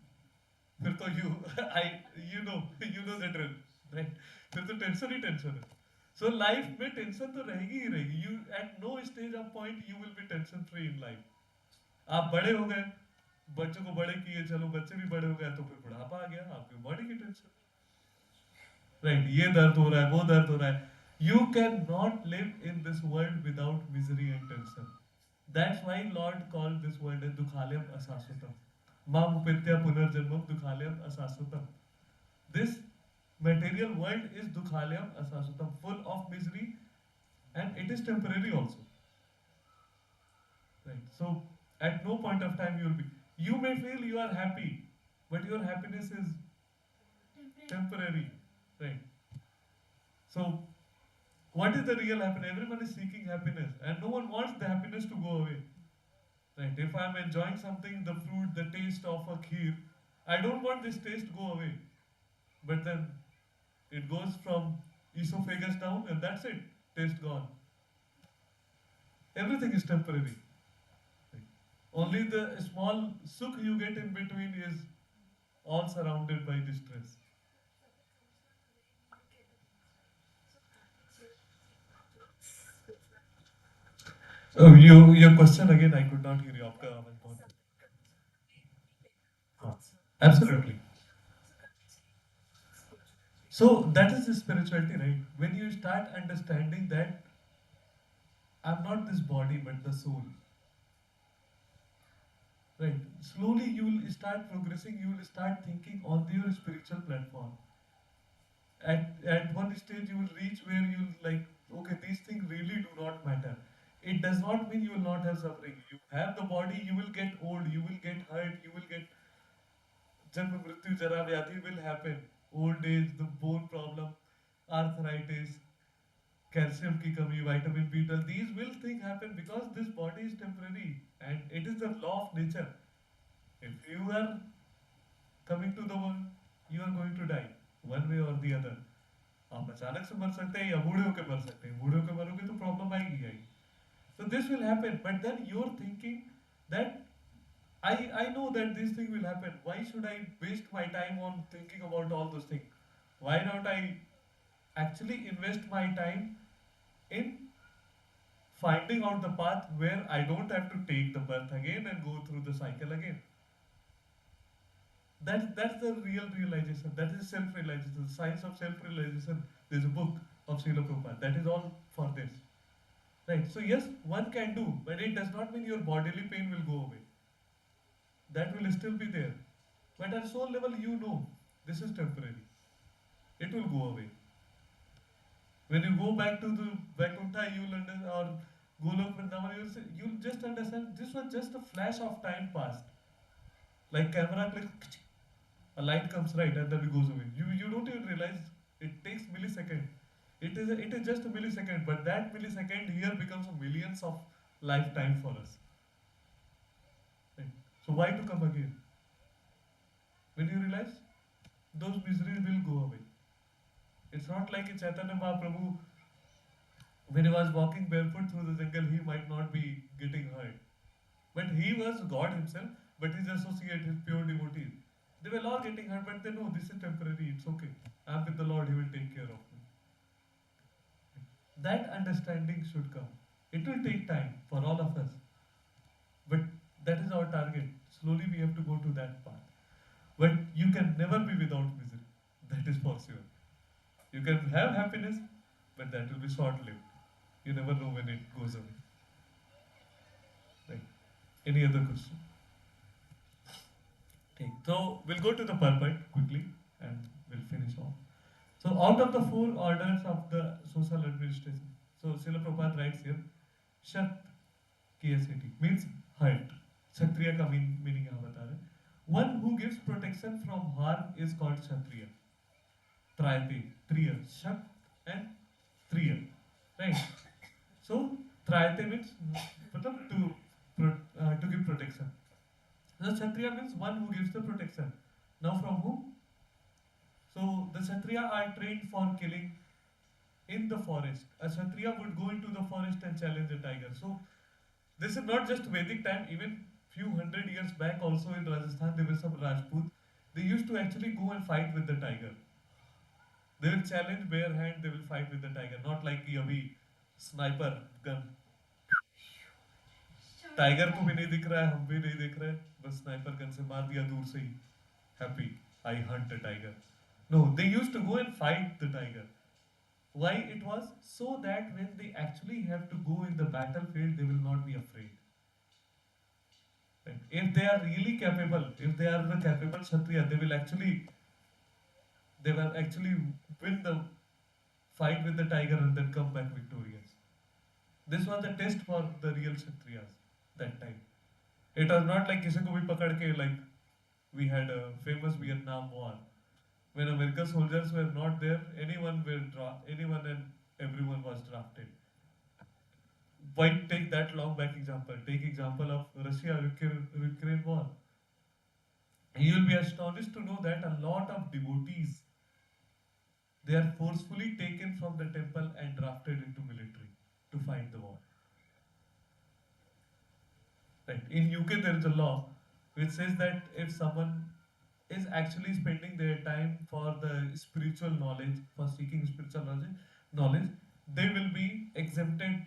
फिर तो you know the drill, right? फिर तो टेंशन ही टेंशन है. So life में टेंशन तो रहेगी ही रहेगी. You at no stage of point you will be tension free in life. आप बड़े हो गए, बच्चों को बड़े किए, चलो बच्चे भी बड़े हो गए, तो फिर बुढ़ापा आ गया, आपकी बॉडी की टेंशन, राइट? ये दर्द हो रहा है, वो दर्द हो रहा है. You cannot live in this world without misery and tension. That's why Lord called this world as Dukhalayam Asasutam. Mam upitya punarjanmam Dukhalayam Asasutam. This material world is Dukhalayam Asasutam, full of misery, and it is temporary also. Right? So at no point of time you may feel you are happy, but your happiness is temporary. Right? So what is the real happiness? Everyone is seeking happiness, and no one wants the happiness to go away. Right? If I'm enjoying something, the fruit, the taste of a kheer, I don't want this taste to go away. But then it goes from esophagus down and that's it. Taste gone. Everything is temporary. Right? Only the small sukh you get in between is all surrounded by distress. Oh, your question again, I could not hear you. आपका आवाज बहुत- हाँ, Absolutely. So that is the spirituality, right? When you start understanding that I'm not this body but the soul, right? Slowly you will start progressing, you will start thinking on your spiritual platform. At one stage you will reach where you'll like, okay, these things really do not matter. It does not mean you will not have suffering. You have the body, you will get old, you will get hurt, you will get janma mrityu jara vyadhi will happen. Old age, the bone problem, arthritis, calcium ki kami, vitamin B12, these will things happen because this body is temporary and it is the law of nature. If you are coming to the world, you are going to die one way or the other. आप अचानक से मर सकते हैं या बूढ़े होकर मर सकते हैं, बूढ़े होकर मरोगे तो प्रॉब्लम आएगी आएगी. So this will happen, but then you're thinking that I know that this thing will happen. Why should I waste my time on thinking about all those things? Why not I actually invest my time in finding out the path where I don't have to take the birth again and go through the cycle again? That's the real realization. That is self-realization. The science of self-realization. There's a book of Srila Prabhupada. That is all for this. Right. So yes, one can do, but it does not mean your bodily pain will go away. That will still be there. But at soul level, you know this is temporary. It will go away. When you go back to the Vaikuntha, you'll understand, or Golok Vrindavan, you'll just understand this was just a flash of time past. Like camera click, a light comes right and then it goes away. You don't even realize it takes millisecond. It is just a millisecond, but that millisecond here becomes millions of lifetime for us. Right? So why to come again? When you realize those miseries will go away. It's not like in Chaitanya Mahaprabhu, when he was walking barefoot through the jungle, he might not be getting hurt. But he was God himself, but his associate, his pure devotees, they were all getting hurt, but they know this is temporary, it's okay. I'm with the Lord, he will take care of me. That understanding should come. It will take time for all of us. But that is our target. Slowly we have to go to that path. But you can never be without misery. That is for sure. You can have happiness, but that will be short-lived. You never know when it goes away. Right. Any other question? Okay. So we'll go to the purport quickly and we'll finish off. So out of the 4 orders of the social administration, so Srila Prabhupada writes here, Shat KSAT means hurt. Kshatriya ka meaning यहाँ बता रहे. One who gives protection from harm is called Kshatriya. Trayate, Triya, Shat and Triya. Right? So Trayate means to give protection. The Kshatriya means one who gives the protection. Now from whom? So the Kshatriya are trained for killing in the forest. A Kshatriya would go into the forest and challenge a tiger. So this is not just Vedic time, even few hundred years back also in Rajasthan there were some Rajput. They used to actually go and fight with the tiger. They will challenge bare hand, they will fight with the tiger. Not like कि अभी sniper gun. Tiger को भी नहीं दिख रहा है, हम भी नहीं देख रहे हैं, बस स्नाइपर गन से मार दिया दूर से ही. Happy, I hunt a tiger. No, they used to go and fight the tiger. Why it was? So that when they actually have to go in the battlefield, they will not be afraid. Right? If they are really capable, if they are the capable Kshatriya, they will actually win the fight with the tiger and then come back victorious. This was the test for the real Kshatriyas that time. It was not like किसी को भी पकड़ के, like we had a famous Vietnam War. When American soldiers were not there, anyone and everyone was drafted. why take that long back example? Take example of Russia-Ukraine war. You will be astonished to know that a lot of devotees, they are forcefully taken from the temple and drafted into military to fight the war. Right. In UK there is a law which says that if someone is actually spending their time for the spiritual knowledge, for seeking spiritual knowledge, they will be exempted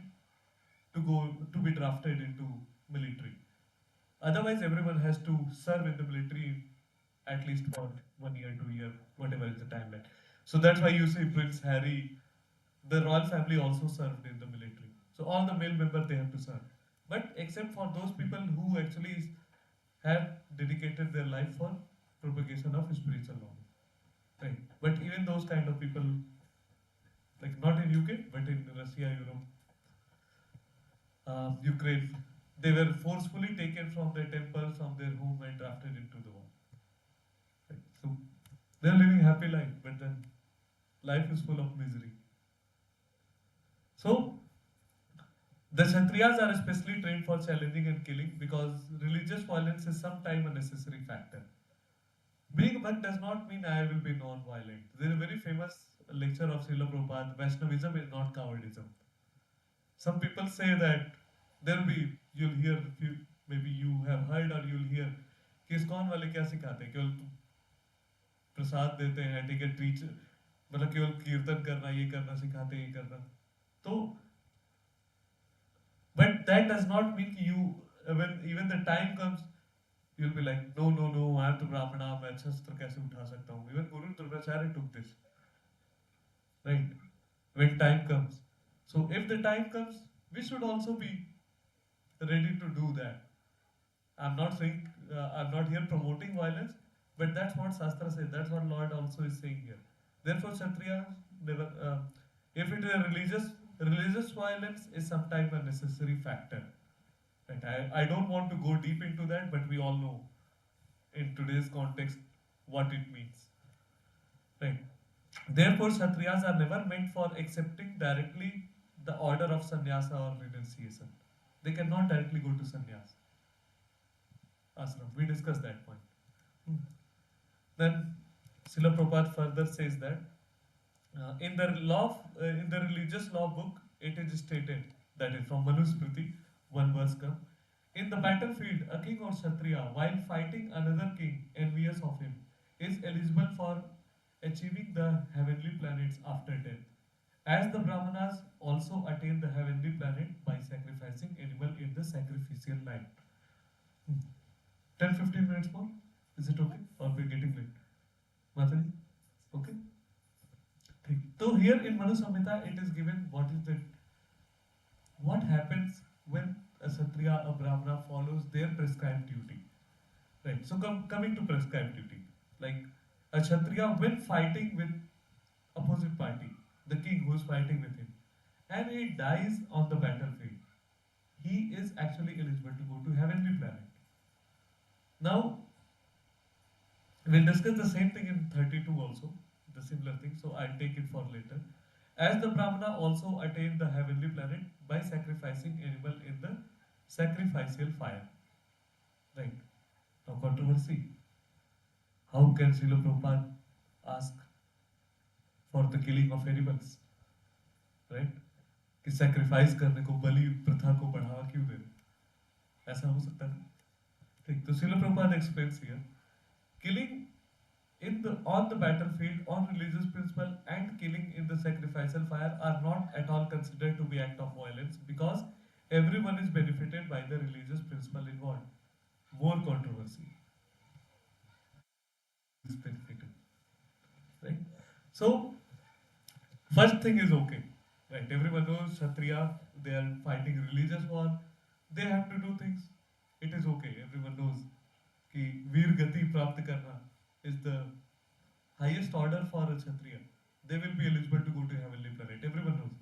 to be drafted into military. Otherwise, everyone has to serve in the military at least for 1 year, 2 year, whatever is the timeline. So that's why you see Prince Harry, the royal family also served in the military. So all the male members they have to serve. But except for those people who actually have dedicated their life for propagation of spiritual knowledge. Right. But even those kind of people, like not in UK, but in Russia, Europe, Ukraine, they were forcefully taken from their temples, from their home and drafted into the war. Right. So they're living happy life, but then life is full of misery. So the Kshatriyas are especially trained for challenging and killing because religious violence is sometimes a necessary factor. Being a monk does not mean I will be non-violent. There is a very famous lecture of Srila Prabhupada, Vaishnavism is not cowardism. Some people say that there will be, you'll hear, maybe you have heard or you'll hear, कि ISKCON वाले क्या सिखाते हैं, केवल प्रसाद देते हैं, ठीक है, टीचर, मतलब केवल कीर्तन करना, ये करना सिखाते हैं, ये करना. तो but that does not mean you, when even the time comes, you'll be like, no, no, no, I am to Brahmana, मैं शस्त्र कैसे उठा सकता हूँ? Even Guru Dronacharya took this, right? When time comes. So if the time comes, we should also be ready to do that. I'm not saying, I'm not here promoting violence, but that's what Shastra says. That's what Lord also is saying here. Therefore, Kshatriya, if it is a religious violence is sometimes a necessary factor. Right? I don't want to go deep into that, but we all know in today's context what it means. Right? Therefore, Kshatriyas are never meant for accepting directly the order of sannyasa or renunciation. They cannot directly go to sannyas. Ashram. We discussed that point. Then Srila Prabhupada further says that in the religious law book, it is stated, that is from Manusmriti, one verse come, in the battlefield, a king or Kshatriya, while fighting another king envious of him, is eligible for achieving the heavenly planets after death. As the Brahmanas also attain the heavenly planet by sacrificing animal in the sacrificial line. 10-15 minutes more? Is it okay? Or we're getting late? Mataji? Okay? So here in Manu Samhita, it is given what happens when a Kshatriya, a Brahmana follows their prescribed duty. Right. So coming to prescribed duty, like a Kshatriya when fighting with opposite party, the king who is fighting with him, and he dies on the battlefield, he is actually eligible to go to heavenly planet. Now, we'll discuss the same thing in 32 also, the similar thing, so I'll take it for later. As the Brahmana also attained the heavenly planet by sacrificing animal in the sacrificial fire. Right. Now controversy. How can Srila Prabhupada ask for the killing of animals? Right? कि sacrifice करने को बलि प्रथा को बढ़ावा क्यों दे रहे? ऐसा हो सकता है? ठीक. तो Srila Prabhupada explains here, killing on the battlefield on religious principle and killing in the sacrificial fire are not at all considered to be act of violence because everyone is benefited by the religious principle involved. More controversy is benefited. Right? So, first thing is okay. Right? Everyone knows Kshatriya, they are fighting religious war. They have to do things. It is okay. Everyone knows कि वीर गति प्राप्त करना is the highest order for a Kshatriya. They will be eligible to go to heavenly planet. Everyone knows.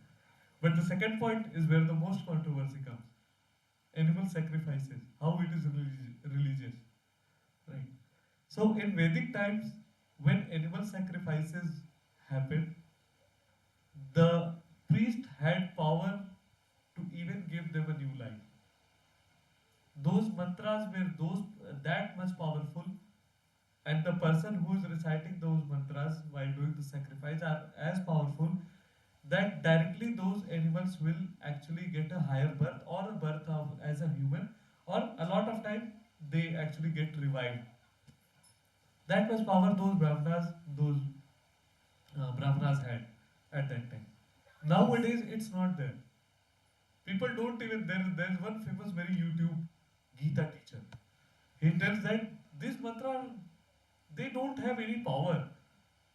But the second point is where the most controversy comes. Animal sacrifices. How it is religious. Right. So in Vedic times, when animal sacrifices happened, the priest had power to even give them a new life. Those mantras were that much powerful, and the person who is reciting those mantras while doing the sacrifice are as powerful that directly those animals will actually get a higher birth or a birth of, as a human, or a lot of time they actually get revived. That much power those brahmanas had at that time. Nowadays it's not there. People don't even there's one famous very YouTube Gita teacher. He tells that this mantra they don't have any power.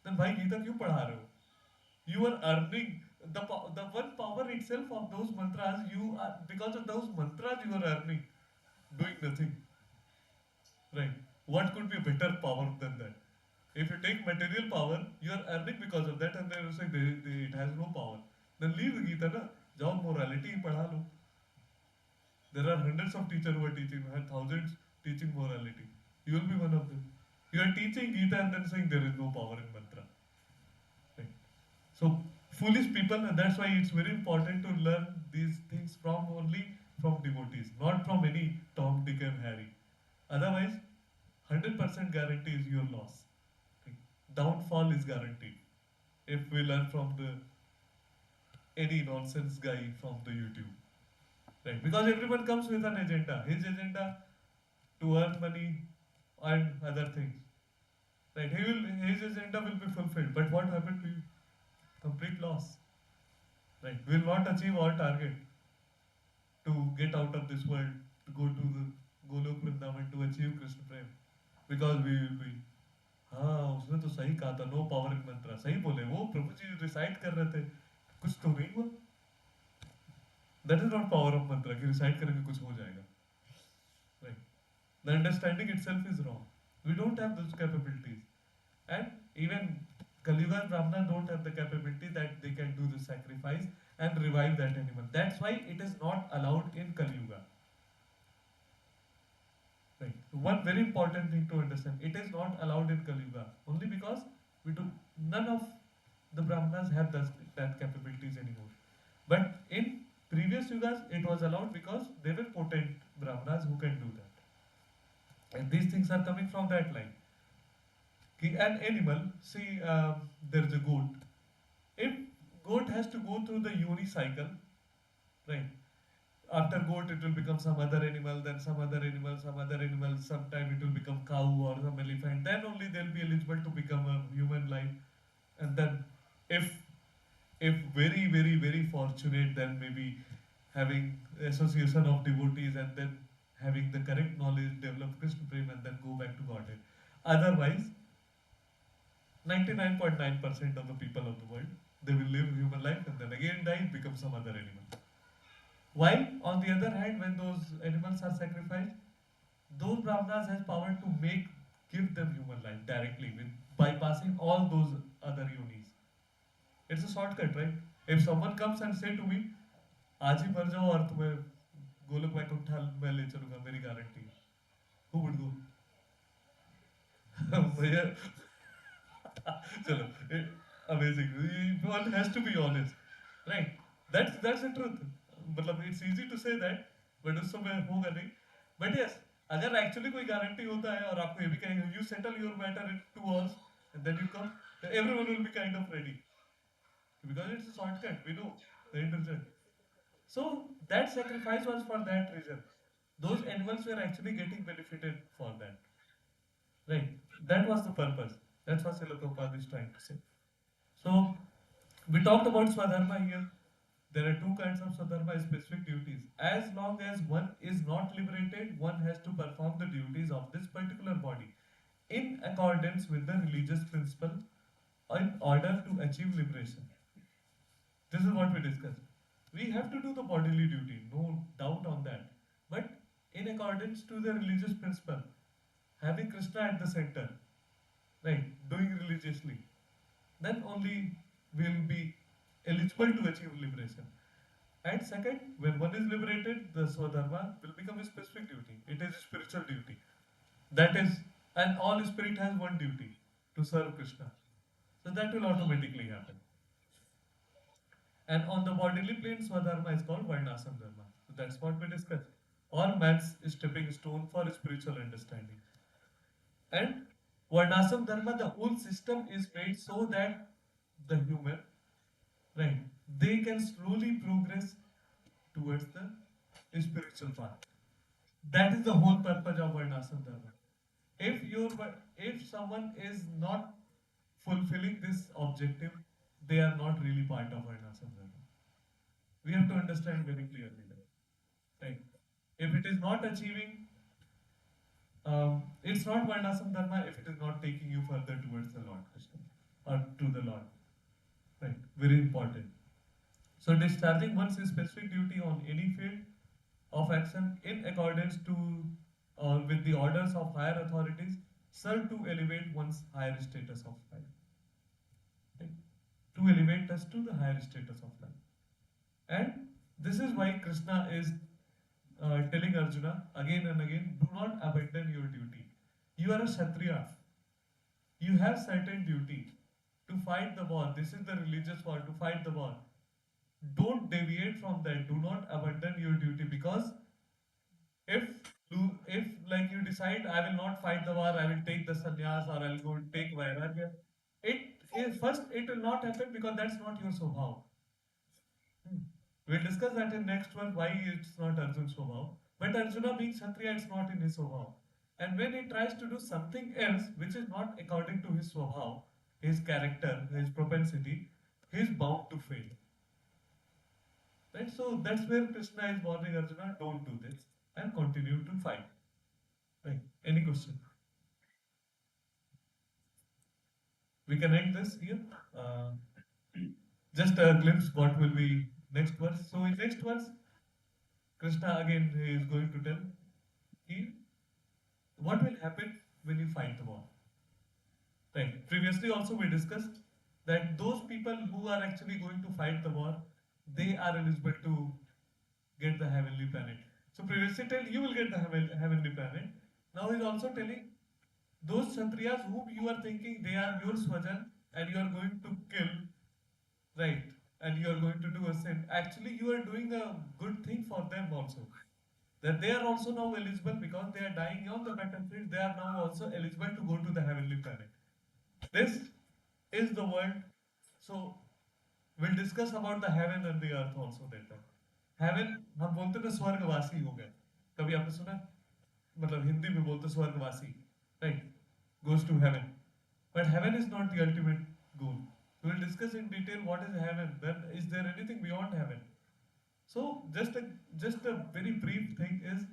Then why Gita क्यों पढ़ा रहे हो? You are earning the one power itself of those mantras. You are, because of those mantras you are earning, doing nothing. Right? What could be a better power than that? If you take material power, you are earning because of that, and then say it has no power. Then leave the Gita, na? जाओ morality पढ़ा लो. There are hundreds of teachers who are teaching, thousands teaching morality. You will be one of them. You are teaching Gita and then saying there is no power in mantra. Right? So foolish people, and that's why it's very important to learn these things only from devotees, not from any Tom, Dick, and Harry. Otherwise, 100% guarantee is your loss. Okay? Downfall is guaranteed if we learn from any nonsense guy from the YouTube. Right? Because everyone comes with an agenda. His agenda to earn money and other things. Right? His agenda will be fulfilled. But what happened to you? Complete loss. Right? We will not achieve our target to get out of this world, to go to the Golok Vrindavan, to achieve Krishna Prem. Because we will be, हाँ उसने तो सही कहा था, no power in mantra. सही बोले वो प्रभु जी recite कर रहे थे, कुछ तो नहीं हुआ. That is not power of mantra कि रिसाइट करेंगे कुछ हो जाएगा. Right? The understanding itself is wrong. We don't have those capabilities, and even Kali Yuga Brahmana don't have the capability that they can do the sacrifice and revive that animal. That's why it is not allowed in Kali Yuga. Right. One very important thing to understand: it is not allowed in Kali Yuga only because none of the Brahmanas have that capabilities anymore. But in previous yugas, it was allowed because they were potent Brahmanas who can do that. And these things are coming from that line. An animal, see, there's a goat. If goat has to go through the yoni cycle, right? After goat, it will become some other animal, then some other animal, sometime it will become cow or some elephant. Then only they'll be eligible to become a human life. And then if very, very, very fortunate, then maybe having association of devotees and then having the correct knowledge, develop Krishna Prem and then go back to Godhead. Otherwise, 99.9% of the people of the world, they will live human life and then again die, become some other animal. While on the other hand, when those animals are sacrificed, those brahmanas has power to give them human life directly with bypassing all those other yonis. It's a shortcut, right? If someone comes and say to me, आज ही मर जाओ और तुम्हें गोलोक वैकुंठ मैं ले चलूंगा, मेरी guarantee. Who would go? भैया, चलो, amazing. One has to be honest, right? That's the truth. मतलब it's easy to say that, but उस समय होगा नहीं. But yes, अगर actually कोई गारंटी होता है और आपको ये भी कहेंगे, you settle your matter in 2 hours and then you come, then everyone will be kind of ready. Because it's a shortcut, we know the intention. So that sacrifice was for that reason. Those animals were actually getting benefited for that. Right? That was the purpose. That's what Srila Prabhupada is trying to say. So we talked about Swa-dharma here. There are 2 kinds of Swa-dharma, specific duties. As long as one is not liberated, one has to perform the duties of this particular body in accordance with the religious principle in order to achieve liberation. This is what we discussed. We have to do the bodily duty, no doubt on that. But in accordance to the religious principle, having Krishna at the center, right, doing religiously, then only we will be eligible to achieve liberation. And second, when one is liberated, the Swa-dharma will become a specific duty. It is a spiritual duty. That is, and all spirit has one duty, to serve Krishna. So that will automatically happen. And on the bodily plane, Swa-dharma is called Varnashrama Dharma. So That's what we discussed. Or man's stepping stone for spiritual understanding. And Varnasam Dharma, the whole system is made so that the human, right, they can slowly progress towards the spiritual path. That is the whole purpose of Varnasam Dharma. If you if someone is not fulfilling this objective, they are not really part of Varnasam Dharma. We have to understand very clearly that, right? If it is not achieving, it's not Varnasam Dharma if it is not taking you further towards the Lord Krishna or to the Lord, right? Very important. So discharging one's specific duty on any field of action in accordance to or with the orders of higher authorities serve to elevate one's higher status of life. Right? To elevate us to the higher status of life. And this is why Krishna is telling Arjuna again and again, do not abandon your duty. You are a Kshatriya. You have certain duty to fight the war. This is the religious war, to fight the war. Don't deviate from that. Do not abandon your duty, because if if like you decide I will not fight the war, I will take the sannyas or I'll go take vairagya, first it will not happen because that's not your swabhav. We'll discuss that in next one why it's not Arjun's swabhav. But Arjuna being Kshatriya, it's not in his swabhav. And when he tries to do something else which is not according to his swabhav, his character, his propensity, he is bound to fail. Right? So that's where Krishna is warning Arjuna, don't do this and continue to fight. Right? Any question? We can end this here. Just a glimpse what will be next verse. So in next verse, Krishna again is going to tell what will happen when you fight the war. Right. Previously also we discussed that those people who are actually going to fight the war, they are eligible to get the heavenly planet. So previously tell you will get the heavenly planet. Now he's also telling those Kshatriyas whom you are thinking they are your swajan and you are going to kill, right? And you are going to do a sin. Actually, you are doing a good thing for them also. That they are also now eligible because they are dying on the battlefield. They are now also eligible to go to the heavenly planet. This is the world. So we'll discuss about the heaven and the earth also that time. Heaven, हम बोलते हैं स्वर्गवासी हो गए. कभी आपने सुना? मतलब हिंदी में बोलते स्वर्गवासी, right? Goes to heaven. But heaven is not the ultimate goal. We will discuss in detail what is heaven. Then is there anything beyond heaven? So just a very brief thing is,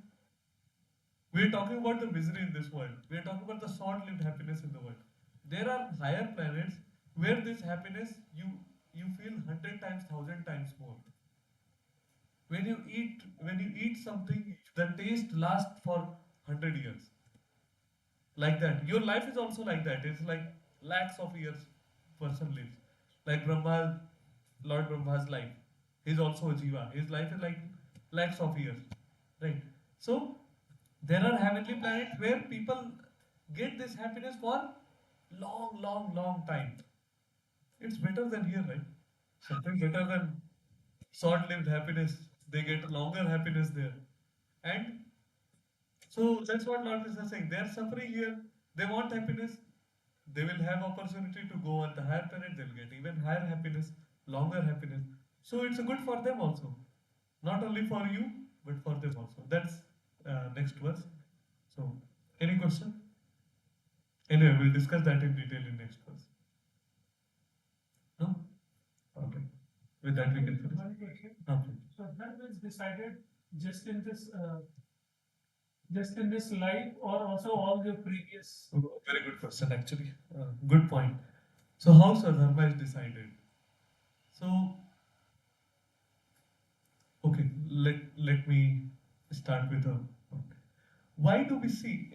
we are talking about the misery in this world. We are talking about the short-lived happiness in the world. There are higher planets where this happiness you feel 100 times, 1,000 times more. When you eat something, the taste lasts for 100 years. Like that. Your life is also like that. It's like lakhs of years person lives. Like Brahma, Lord Brahma's life. He's also a jiva. His life is like lakhs of years. Right? So there are heavenly planets where people get this happiness for long time. It's better than here, right? Something better than short-lived happiness. They get longer happiness there. And so that's what Lord Krishna is saying. They are suffering here. They want happiness. They will have opportunity to go on the higher planet. They'll get even higher happiness, longer happiness. So it's good for them also. Not only for you, but for them also. That's next verse. So, any question? Anyway, we'll discuss that in detail in next verse. No? Okay. With that we can finish. One question. Okay. So that was decided just in this life, or also all the previous. Very good question, actually. Good point. So, how Swa-dharma is decided? So, okay, let me start with a. Why do we see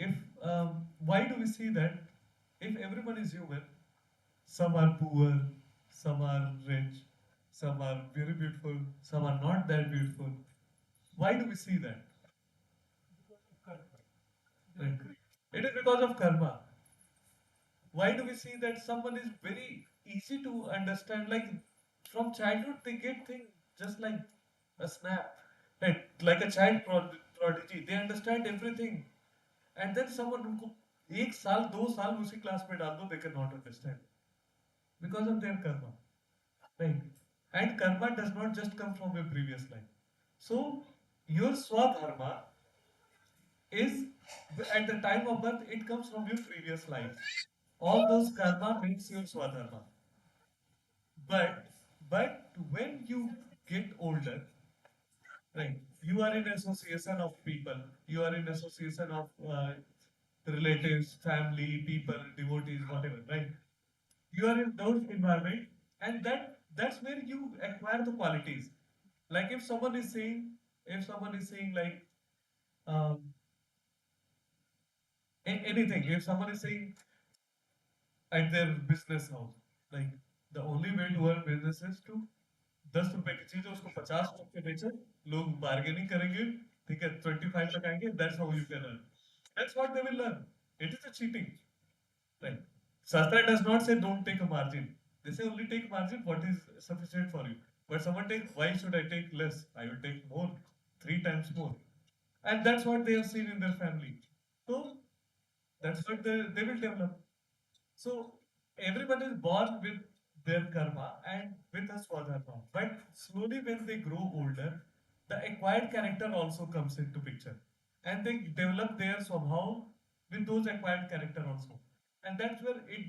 that if everyone is human, some are poor, some are rich, some are very beautiful, some are not that beautiful. Why do we see that? Right. It is because of karma. Why do we see that someone is very easy to understand? Like from childhood, they get things just like a snap. right? Like a child prodigy, they understand everything. And then someone उनको एक साल 2 साल उसी class में डाल दो, they cannot understand because of their karma, right? And karma does not just come from a previous life. So your Swa-dharma is at the time of birth, it comes from your previous life. All those karma makes your Swa-dharma. But when you get older, right? You are in association of people. You are in association of relatives, family, people, devotees, whatever, right? You are in those environment, and that's where you acquire the qualities. Like if someone is saying like um, anything, if someone is saying at their business house, like the only way to earn business is to 10 रुपए की चीज है उसको 50 रुपए बेचे, लोग bargaining करेंगे, ठीक है 25 तक आएंगे, that's how you can earn. That's what they will learn. It is a cheating, right? Shastra does not say don't take a margin. They say only take margin what is sufficient for you. But someone take, why should I take less? I will take more, 3 times more. And that's what they have seen in their family. So that's what they will develop. So everyone is born with their karma and with a swadharma. But slowly when they grow older, the acquired character also comes into picture. And they develop their swabhav with those acquired character also. And that's where it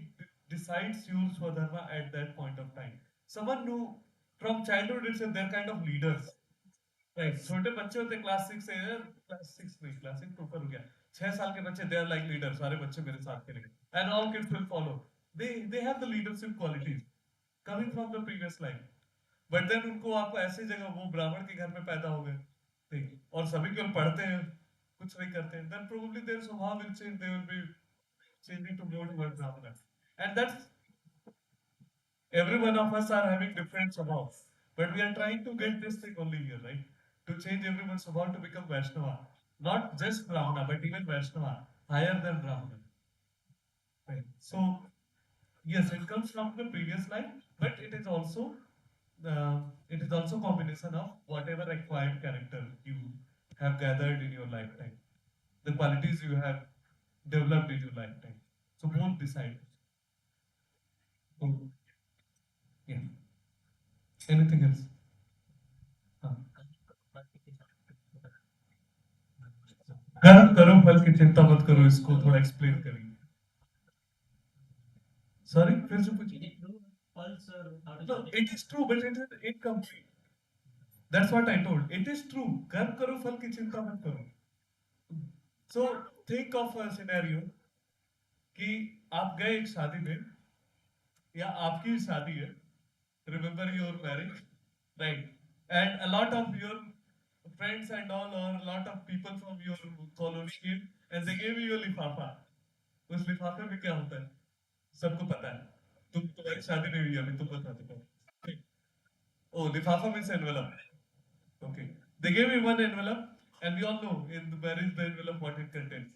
decides your swadharma at that point of time. Someone who from childhood itself they're kind of leaders. Right छोटे बच्चे होते class 6 से class 6 नहीं class 6 तो ऊपर हो गया 6 साल के बच्चे दे आर लाइक लीडर सारे बच्चे मेरे साथ करेंगे and all kids will follow they have the leadership qualities coming from the previous life but then उनको आप ऐसी जगह वो ब्राह्मण के घर में पैदा हो गए ठीक और सभी केवल पढ़ते हैं कुछ नहीं करते हैं देन प्रोबब्ली देयर स्वभाव will change they will be changing to more towards brahmana and that's every one of us are having different swabhavs but we are trying to get this thing only here right to change everyone's swabhav to become Vaishnava. Not just Brahmana, but even Vaishnava, higher than Brahmana. Right. So, yes, it comes from the previous life, but it is also combination of whatever acquired character you have gathered in your lifetime, the qualities you have developed in your lifetime. So both decide. So, yeah. Anything else? कर्म करो फल की चिंता मत करो इसको थोड़ा explain करेंगे सॉरी फिर से पूछिए no it is true but it is incomplete that's what I told it is true कर्म करो फल की चिंता मत करो so think of a scenario कि आप गए एक शादी में या आपकी शादी है remember your marriage right and a lot of your friends and all or a lot of people from your colony came and they gave you a lifafa उस लिफाफे में क्या होता है सबको पता है तुम्हारी शादी नहीं हुई अभी तुम बता दो oh lifafa means envelope okay they gave me one envelope and we all know in the marriage the envelope what it contains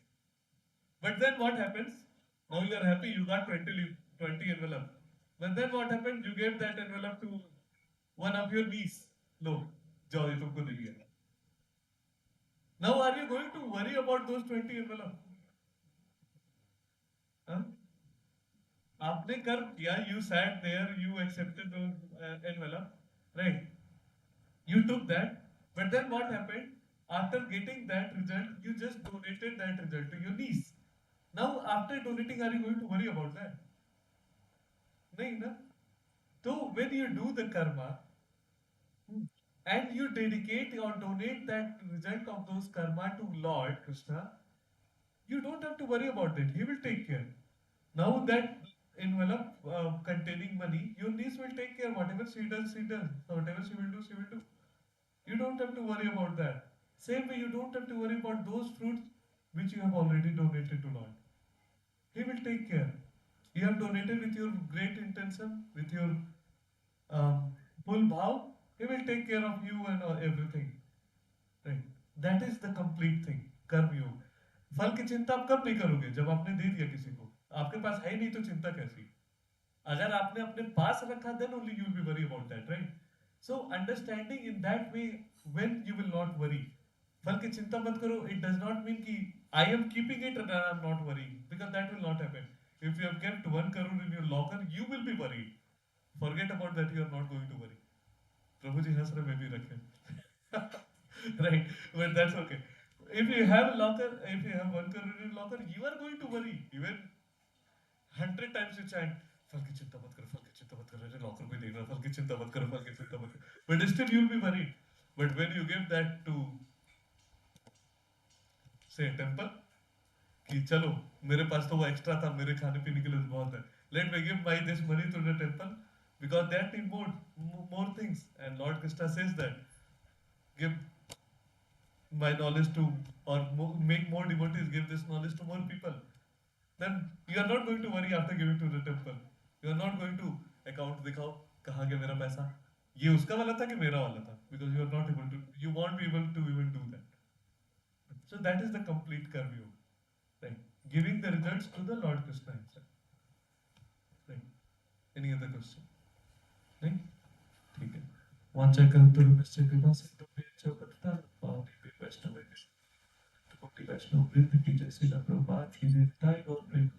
but then what happens now you are happy you got 20 envelope but then what happened you gave that envelope to one of your niece लो जाओ ये तुमको दे दिया now are you going to worry about those 20 envelope huh? आपने कर किया you sat there you accepted those envelope right you took that but then what happened after getting that result you just donated that result to your niece now after donating are you going to worry about that नहीं ना so when you do the karma and you dedicate or donate that result of those karma to Lord Krishna you don't have to worry about that he will take care now that envelope containing money your niece will take care whatever she does whatever she will do you don't have to worry about that same way you don't have to worry about those fruits which you have already donated to Lord he will take care you have donated with your great intention with your full bhav he will take care of you and everything right that is the complete thing कर्म योग फल की चिंता आप कब नहीं करोगे जब आपने दे दिया किसी को आपके पास है नहीं तो चिंता कैसी अगर आपने अपने पास रखा then only you will be worry about that right So understanding in that way, when you will not worry. फल की चिंता मत करो, it does not mean कि I am keeping it and I am not worrying, because that will not happen. If you have kept 1 crore in your locker, you will be worried. Forget about that, you are not going to worry. प्रभु जी हंस रहे, मैं भी रखे. Right, but that's okay. If you have a locker, if you have 1 crore in your locker, you are going to worry. Even 100 times you chant, फल की चिंता मत करो, फल की चिंता मत करो, अरे लॉकर कोई देख रहा, फल की चिंता मत करो, फल की चिंता मत करो. But still you will be worried. But when you give that to, say, temple, कि चलो मेरे पास तो वो एक्स्ट्रा था, मेरे खाने पीने के लिए बहुत है, let me give my this money to the temple, because that need more things. And Lord Krishna says that give my knowledge to, or make more devotees, give this knowledge to more people. Then you are not going to worry after giving to the temple. You are not going to account दिखाओ कहाँ गया मेरा पैसा, ये उसका वाला था कि मेरा वाला था, because you are not able to, you won't be able to even do that. So that is the complete karma yoga, right? Giving the results to the Lord Krishna himself, right? Any other question? Right? ठीक है. वाचा कल्पतरुभ्यश्च कृपा सिन्धुभ्यश्च पतितानां पावनेभ्यो वैष्णवेभ्यो नमो नमः. वैष्णव वृंद की जय श्री प्रभुपाद की जय.